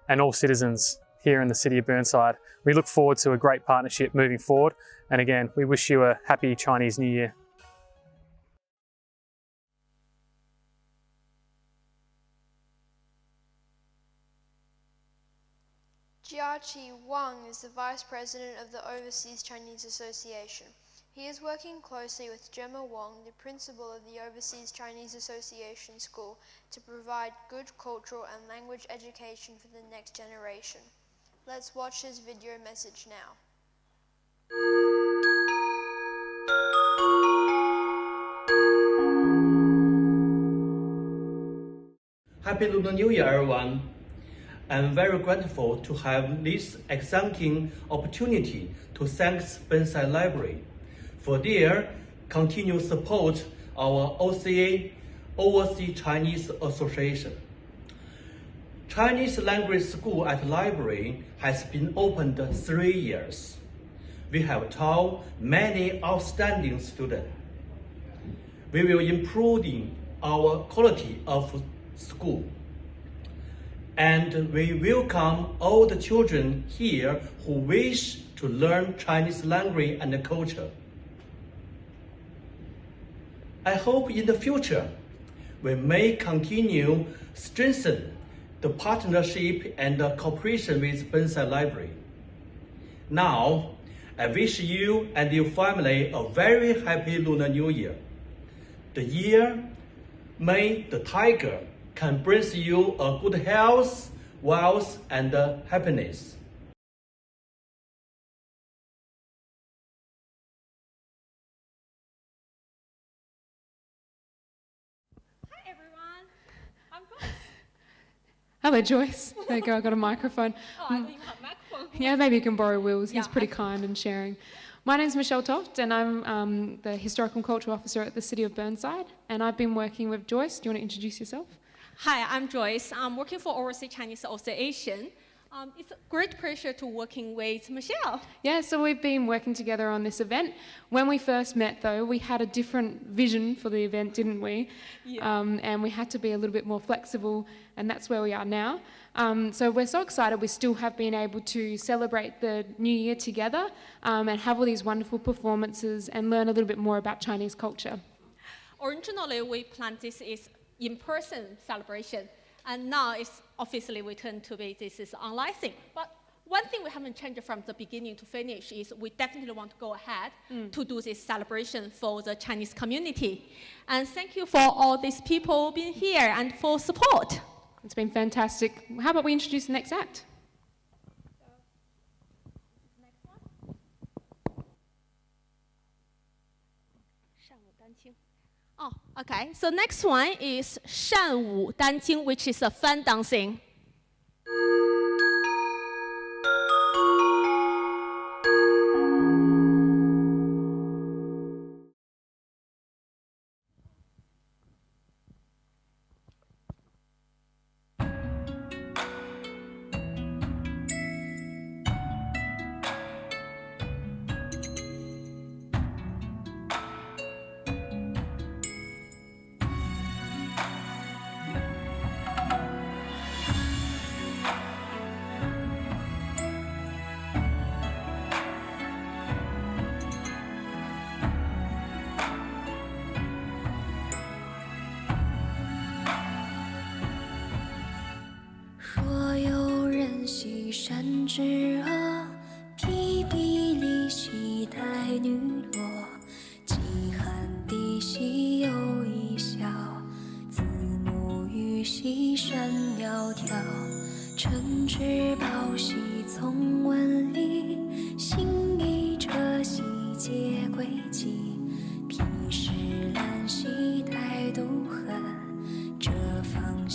Speaker 15: and all citizens here in the City of Burnside. We look forward to a great partnership moving forward, and again, we wish you a happy Chinese New Year.
Speaker 1: Jiaqi Wang is the Vice President of the Overseas Chinese Association. He is working closely with Gemma Wang, the Principal of the Overseas Chinese Association School, to provide good cultural and language education for the next generation. Let's watch his video message now.
Speaker 16: Happy Lunar New Year, everyone. I'm very grateful to have this exciting opportunity to thank Burnside Library for their continued support our OCA, Overseas Chinese Association. Chinese language school at library has been opened 3 years. We have taught many outstanding students. We will improve our quality of school. And we welcome all the children here who wish to learn Chinese language and culture. I hope in the future, we may continue strengthen the partnership and the cooperation with Burnside Library. Now, I wish you and your family a very happy Lunar New Year. The year may the tiger can bring you a good health, wealth, and happiness.
Speaker 17: Hi everyone, I'm Joyce. Hello Joyce. There you go, I got a microphone.
Speaker 18: Oh, I think you have a microphone.
Speaker 17: Yeah, maybe you can borrow Will's. He's pretty kind and sharing. My name's Michelle Toft, and I'm the Historical and Cultural Officer at the City of Burnside, and I've been working with Joyce. Do you want to introduce yourself?
Speaker 18: Hi, I'm Joyce. I'm working for Overseas Chinese Association. It's a great pleasure to working with Michelle.
Speaker 17: Yeah, so we've been working together on this event. When we first met, though, we had a different vision for the event, didn't we?
Speaker 18: Yeah.
Speaker 17: And we had to be a little bit more flexible, and that's where we are now. So we're so excited we still have been able to celebrate the New Year together and have all these wonderful performances and learn a little bit more about Chinese culture.
Speaker 18: Originally, we planned this is in-person celebration, and now it's obviously we turn to be this is online thing. But one thing we haven't changed from the beginning to finish is we definitely want to go ahead to do this celebration for the Chinese community. And thank you for all these people being here and for support.
Speaker 17: It's been fantastic. How about we introduce the next act?
Speaker 18: Oh, okay. So next one is 善舞丹经, which is a fan dancing.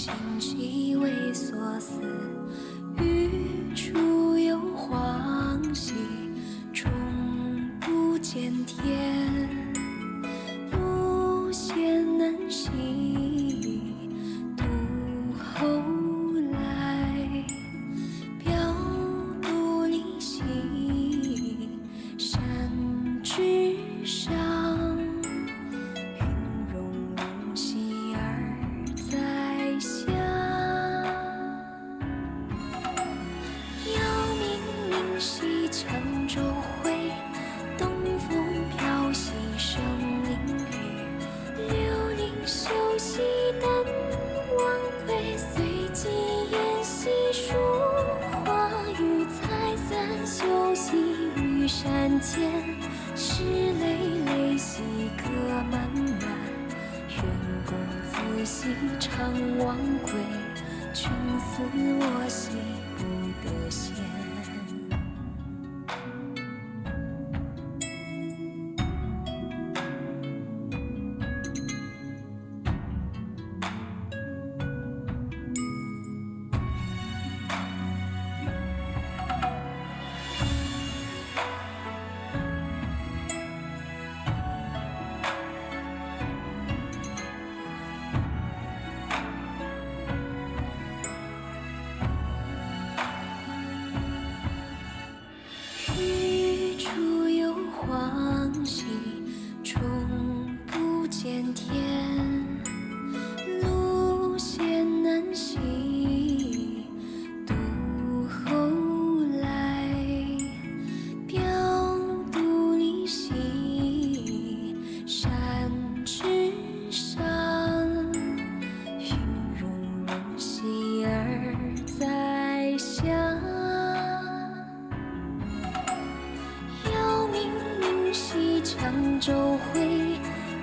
Speaker 11: 心悸为所思，欲出有黄兮，终不见天。路险难行，独后来。表独离兮，山之上。云溶溶兮而在下。遥冥冥兮羌周回，东风飘兮生灵雨。流宁修兮丹王归，随机言兮书画语。采散修兮于山间，石累累兮歌漫漫。愿公子兮常忘归，君思我兮不得闲。欲出有黄兮，终不见天。路险难兮，独后来。表独离兮，山之上。云溶溶兮而在下。遥冥冥兮羌周回，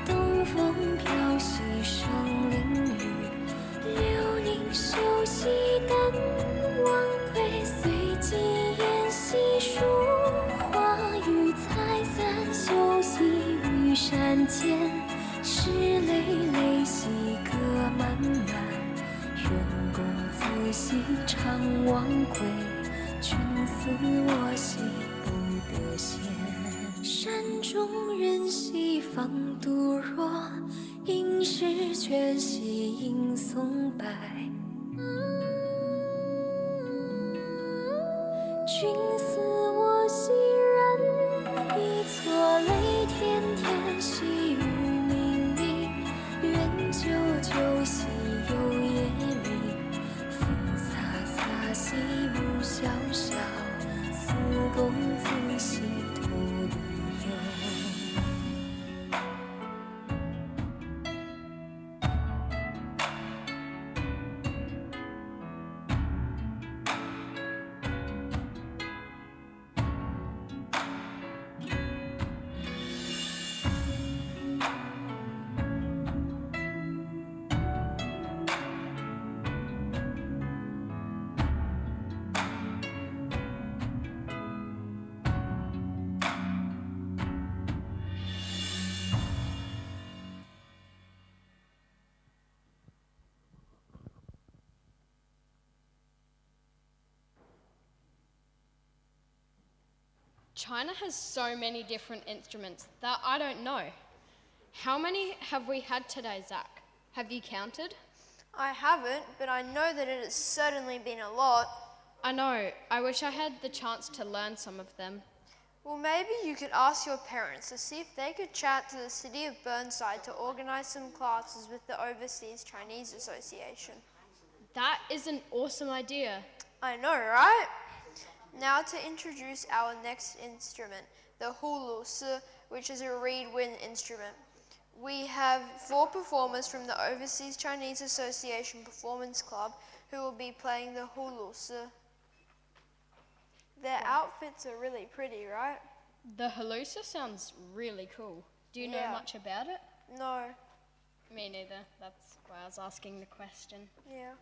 Speaker 11: 东风飘兮生灵雨。流宁修兮丹王归，随机言兮书画语。采散修兮于山间，石累累兮歌漫漫。愿公子兮常忘归，君思我兮不得闲。山中人兮芳杜若，应是泉兮迎松柏。君思我兮然一错，泪天天兮雨冥冥。愿久久兮有夜明，风飒飒兮木萧萧。思公子兮徒旅游。
Speaker 3: China has so many different instruments that I don't know. How many have we had today, Zach? Have you counted?
Speaker 1: I haven't, but I know that it has certainly been a lot.
Speaker 3: I know. I wish I had the chance to learn some of them.
Speaker 1: Well, maybe you could ask your parents to see if they could chat to the City of Burnside to organize some classes with the Overseas Chinese Association.
Speaker 3: That is an awesome idea.
Speaker 1: I know, right? Now to introduce our next instrument, the Hulu, which is a reed wind instrument. We have 4 performers from the Overseas Chinese Association Performance Club who will be playing the Hulu. Their outfits are really pretty, right?
Speaker 3: The halusa sounds really cool. Do you know much about it?
Speaker 1: No.
Speaker 3: Me neither. That's why I was asking the question.
Speaker 1: Yeah.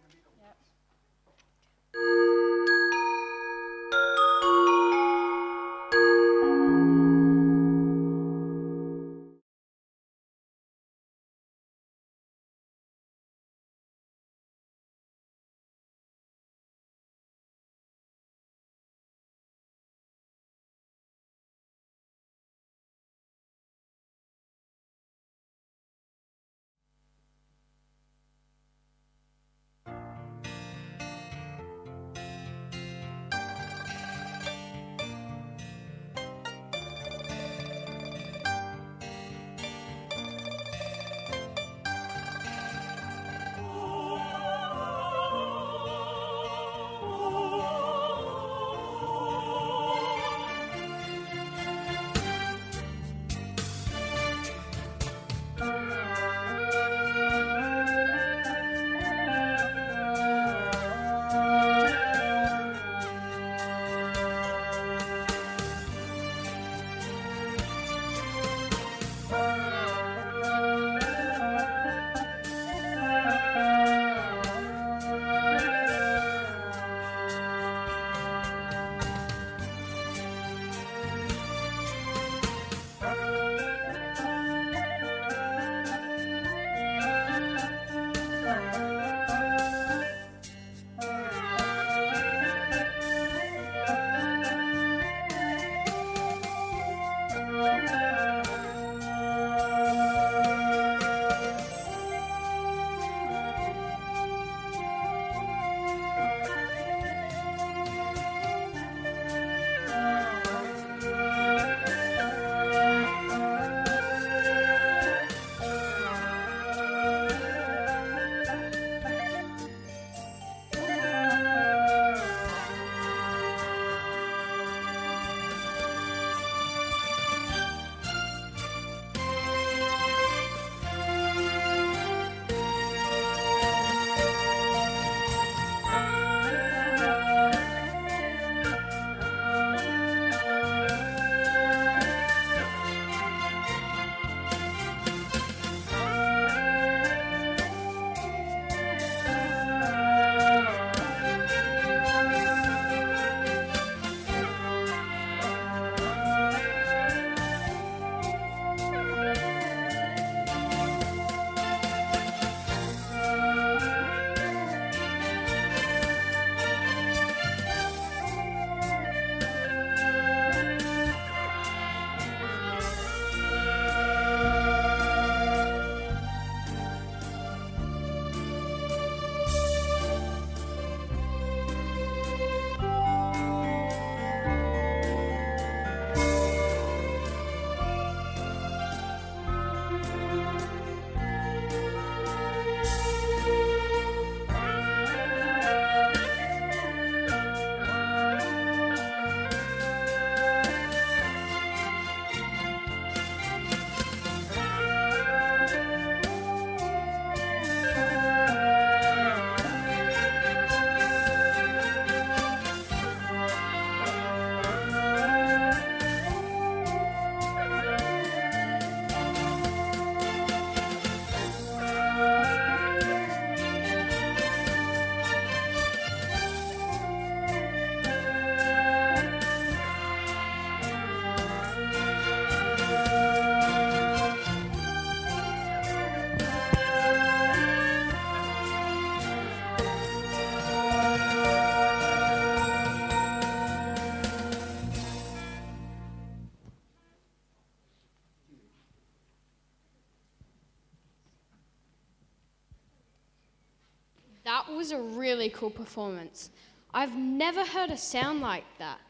Speaker 3: was a really cool performance. I've never heard a sound like that.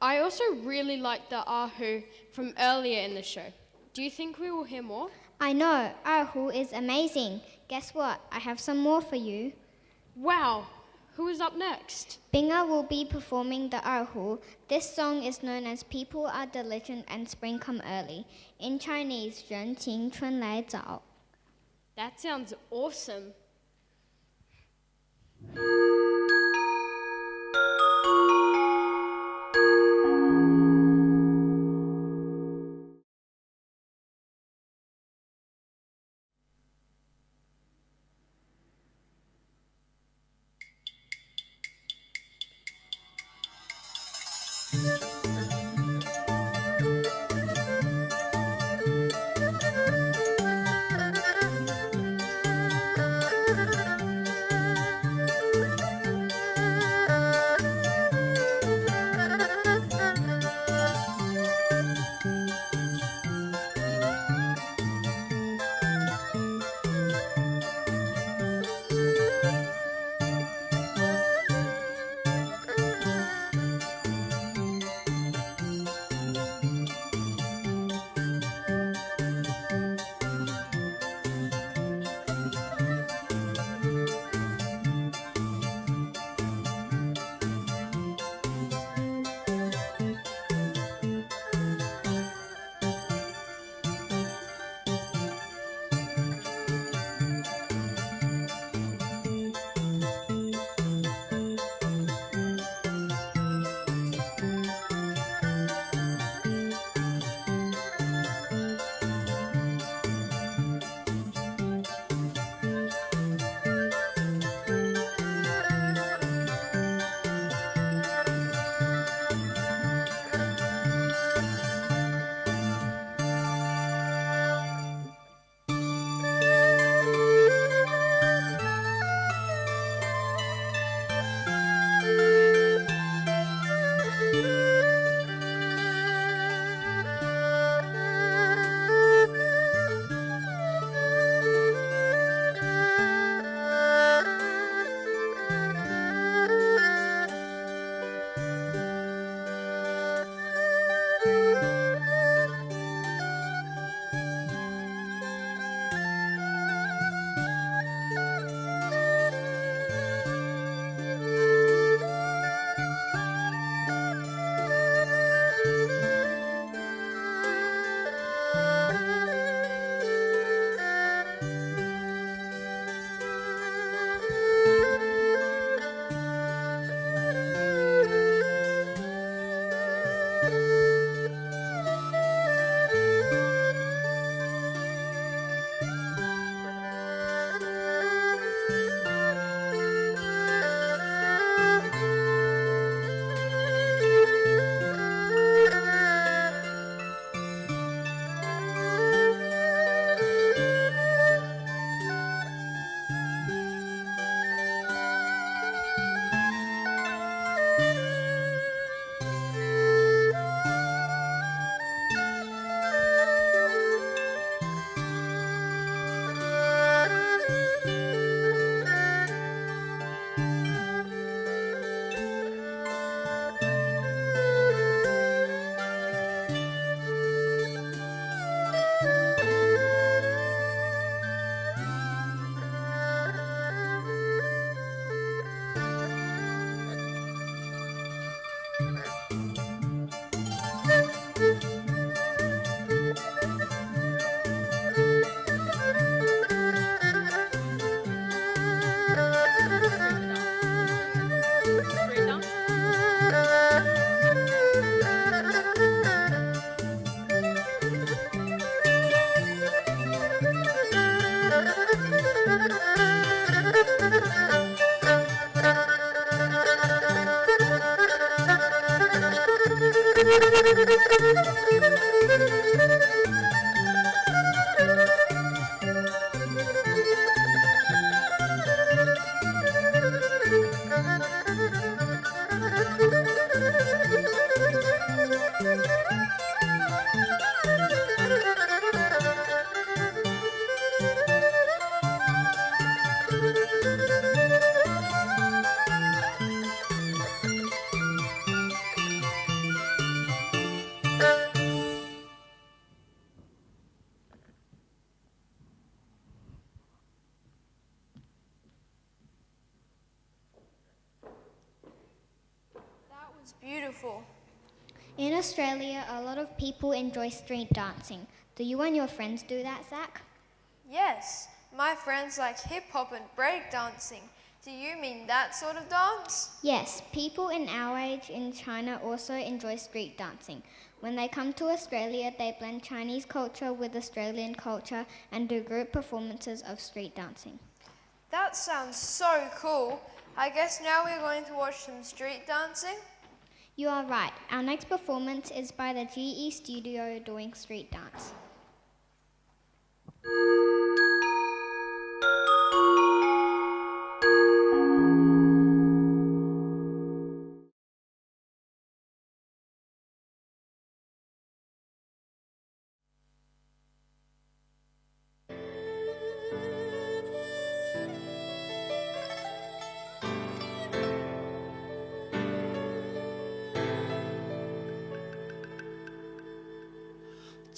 Speaker 3: I also really liked the Erhu from earlier in the show. Do you think we will hear more?
Speaker 2: I know, Erhu is amazing. Guess what? I have some more for you.
Speaker 3: Wow, who is up next?
Speaker 2: Binga will be performing the Erhu. This song is known as People Are Diligent and Spring Come Early. In Chinese, 人情春来早.
Speaker 3: That sounds awesome.
Speaker 1: Beautiful.
Speaker 2: In Australia, a lot of people enjoy street dancing. Do you and your friends do that, Zach?
Speaker 1: Yes, my friends like hip hop and break dancing. Do you mean that sort of dance?
Speaker 2: Yes, people in our age in China also enjoy street dancing. When they come to Australia, they blend Chinese culture with Australian culture and do group performances of street dancing.
Speaker 1: That sounds so cool. I guess now we're going to watch some street dancing.
Speaker 2: You are right. Our next performance is by the GE Studio doing street dance.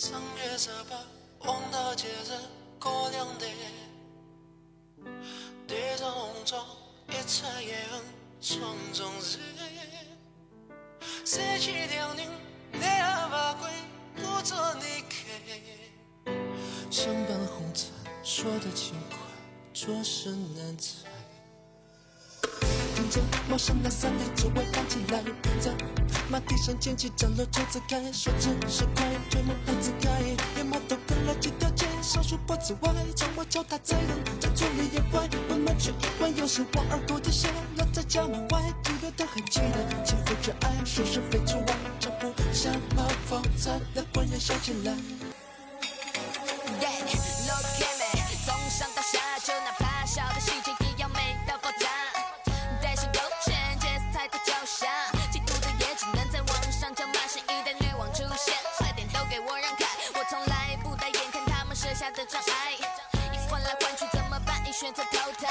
Speaker 19: 正月十八，王大节日过两天，地上红妆，一切也很庄重日。三七两人，来阿爸归，不做你开。相伴红尘，说的轻快，做事难猜。听着陌生的三里之外荡起来，在马蹄上捡起降落就自开，说只是快，推门不自开，连马都跟了几条街，少数脖子外，将我脚踏在人在村里野外，慢慢去意外，有时往耳朵底下落在家门外，停留的痕迹的轻浮着爱，说是非之外，这不像马放在那官人想起来。
Speaker 11: Look at me， 从上到下，就哪怕小的细节也要美到爆炸。带上有钱，节操抬头脚下，嫉妒的也只能在网上叫骂声一代女王出现，快点都给我让开！我从来不带眼看他们设下的障碍，一换来换去怎么办？一选择头疼，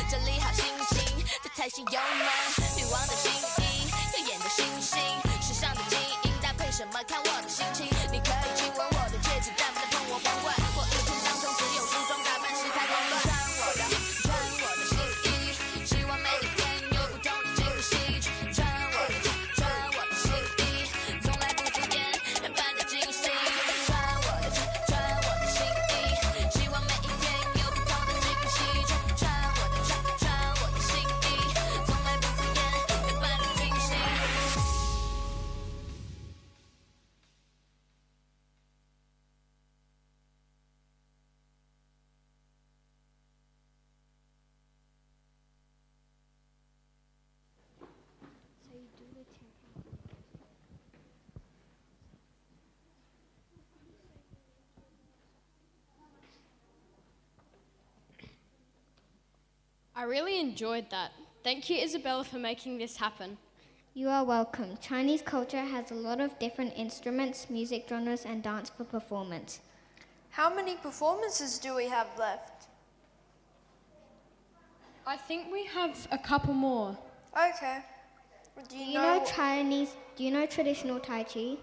Speaker 11: 这里好心情，在台戏有吗？女王的心意，耀眼的星星，时尚的基因搭配什么？看我的心情。你可以亲吻我的戒指，但不能碰我皇冠。我一天当中只有梳妆打扮时才慌乱。穿我的新衣，希望每一天有不同的惊喜。穿我的新衣，从来不敷衍，很般的惊喜。穿我的新衣，希望每一天有不同的惊喜。穿我的新衣，从来不敷衍，很般的惊喜。
Speaker 3: I really enjoyed that. Thank you, Isabella, for making this happen.
Speaker 2: You are welcome. Chinese culture has a lot of different instruments, music genres, and dance for performance.
Speaker 1: How many performances do we have left?
Speaker 3: I think we have a couple more.
Speaker 1: Okay. Do you know
Speaker 2: traditional Tai Chi?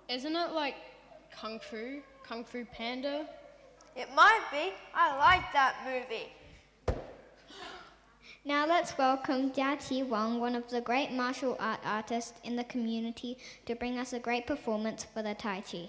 Speaker 3: Isn't it like Kung Fu Panda?
Speaker 1: It might be. I like that movie.
Speaker 2: Now let's welcome Jia Qi Wang, one of the great martial art artists in the community, to bring us a great performance for the Tai Chi.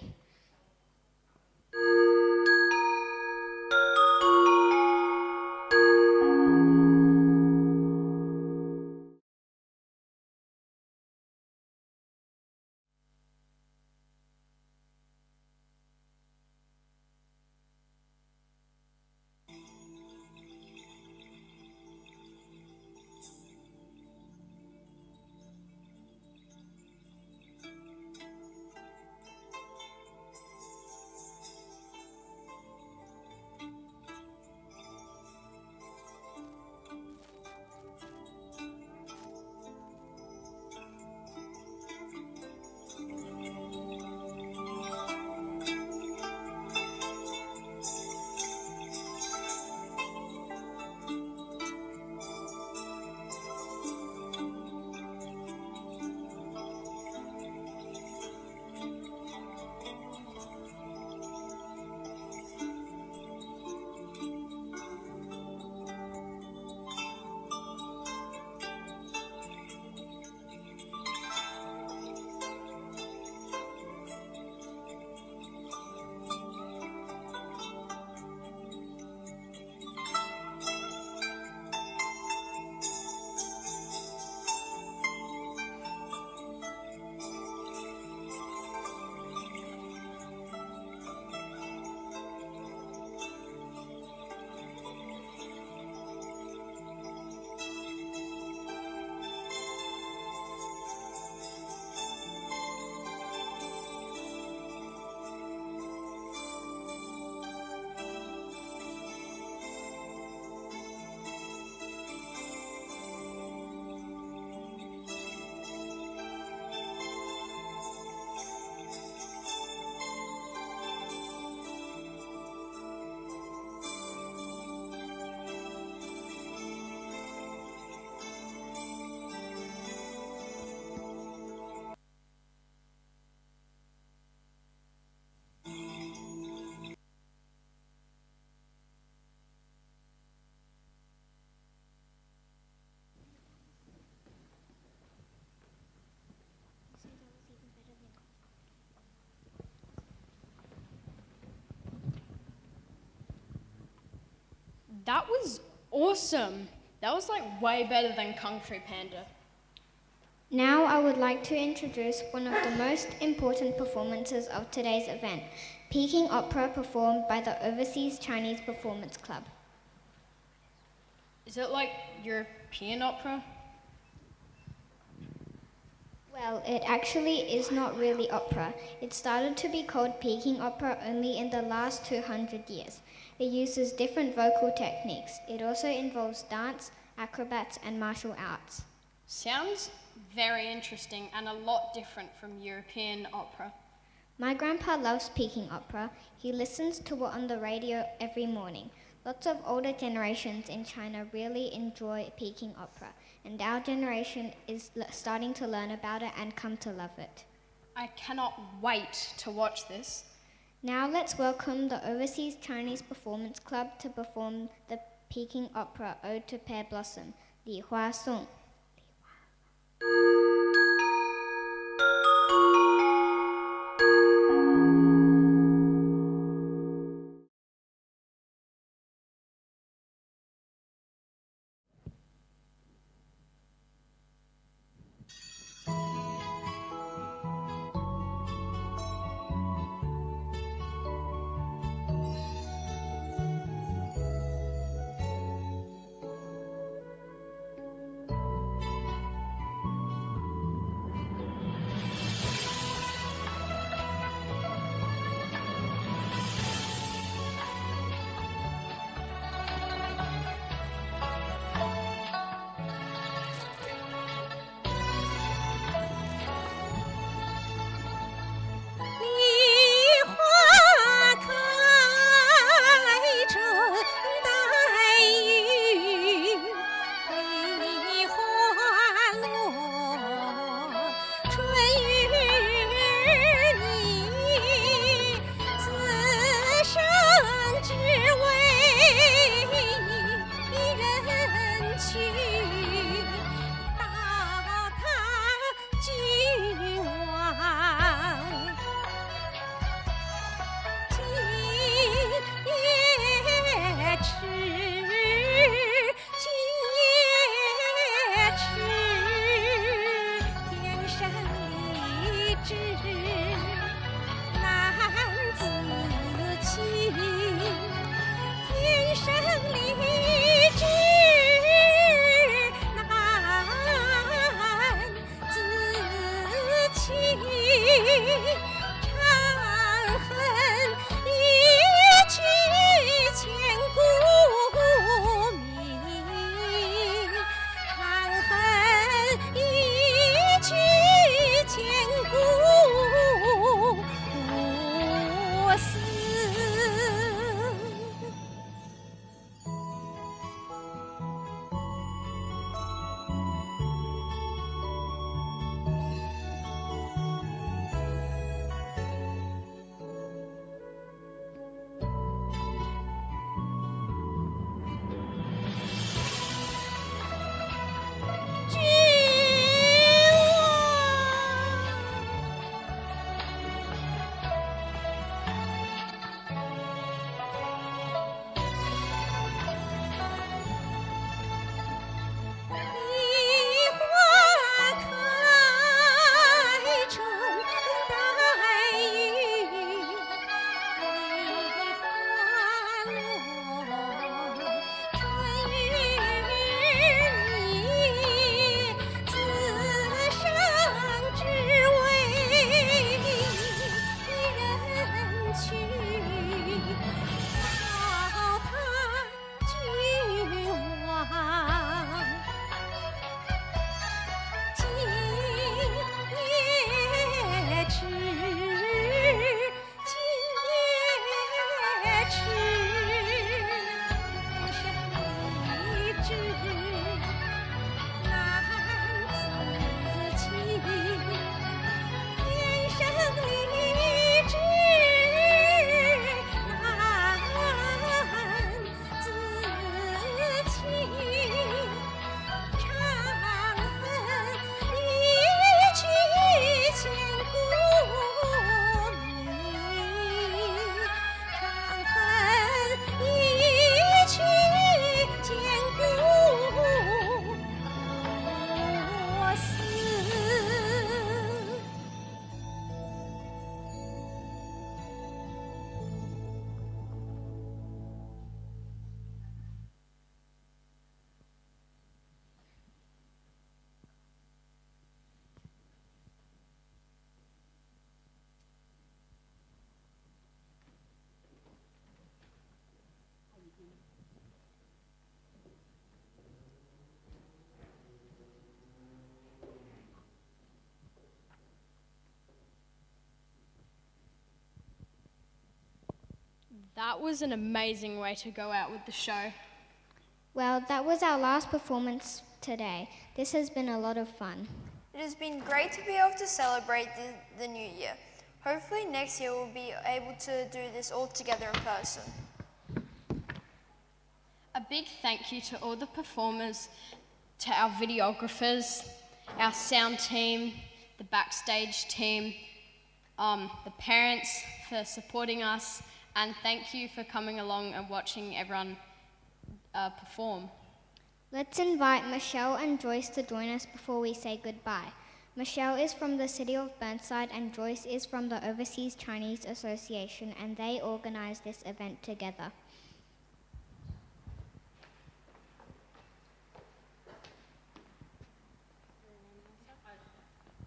Speaker 3: That was awesome. That was like way better than Kung Fu Panda.
Speaker 2: Now I would like to introduce one of the most important performances of today's event, Peking Opera performed by the Overseas Chinese Performance Club.
Speaker 3: Is it like European opera?
Speaker 2: Well, it actually is not really opera. It started to be called Peking Opera only in the last 200 years. It uses different vocal techniques. It also involves dance, acrobats, and martial arts.
Speaker 3: Sounds very interesting and a lot different from European opera.
Speaker 2: My grandpa loves Peking Opera. He listens to it on the radio every morning. Lots of older generations in China really enjoy Peking Opera, and our generation is starting to learn about it and come to love it.
Speaker 3: I cannot wait to watch this.
Speaker 2: Now let's welcome the Overseas Chinese Performance Club to perform the Peking Opera Ode to Pear Blossom, Li Hua Song.
Speaker 3: That was an amazing way to go out with the show.
Speaker 2: Well, that was our last performance today. This has been a lot of fun.
Speaker 1: It has been great to be able to celebrate the new year. Hopefully next year we'll be able to do this all together in person.
Speaker 3: A big thank you to all the performers, to our videographers, our sound team, the backstage team, the parents for supporting us, and thank you for coming along and watching everyone perform.
Speaker 2: Let's invite Michelle and Joyce to join us before we say goodbye. Michelle is from the City of Burnside and Joyce is from the Overseas Chinese Association, and they organized this event together.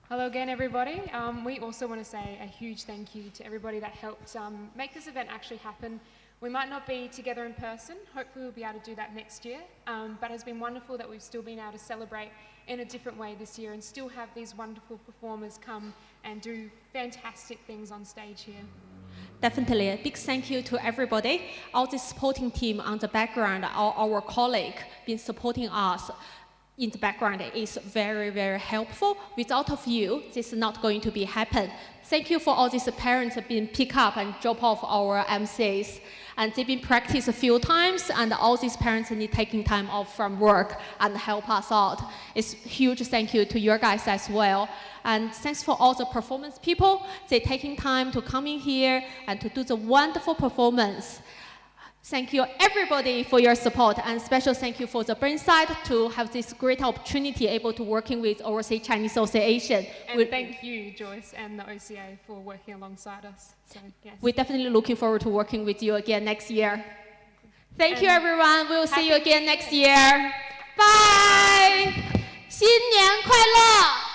Speaker 17: Hello again, everybody. We also want to say a huge thank you to everybody that helped make this event actually happen. We might not be together in person. Hopefully we'll be able to do that next year. But it's been wonderful that we've still been able to celebrate in a different way this year and still have these wonderful performers come and do fantastic things on stage here.
Speaker 18: Definitely, a big thank you to everybody, all the supporting team on the background, our colleague been supporting us in the background is very, very helpful. Without of you, this is not going to be happen. Thank you for all these parents have been pick up and drop off our MCs. And they've been practiced a few times, and all these parents need taking time off from work and help us out. It's huge thank you to your guys as well. And thanks for all the performance people. They're taking time to come in here and to do the wonderful performance. Thank you everybody for your support, and special thank you for the Burnside to have this great opportunity able to working with Overseas Chinese Association.
Speaker 17: And thank you, Joyce, and the OCA for working alongside us. So, yes.
Speaker 18: We're definitely looking forward to working with you again next year. Thank you, everyone. We'll see you again next year. Bye! 新年快乐!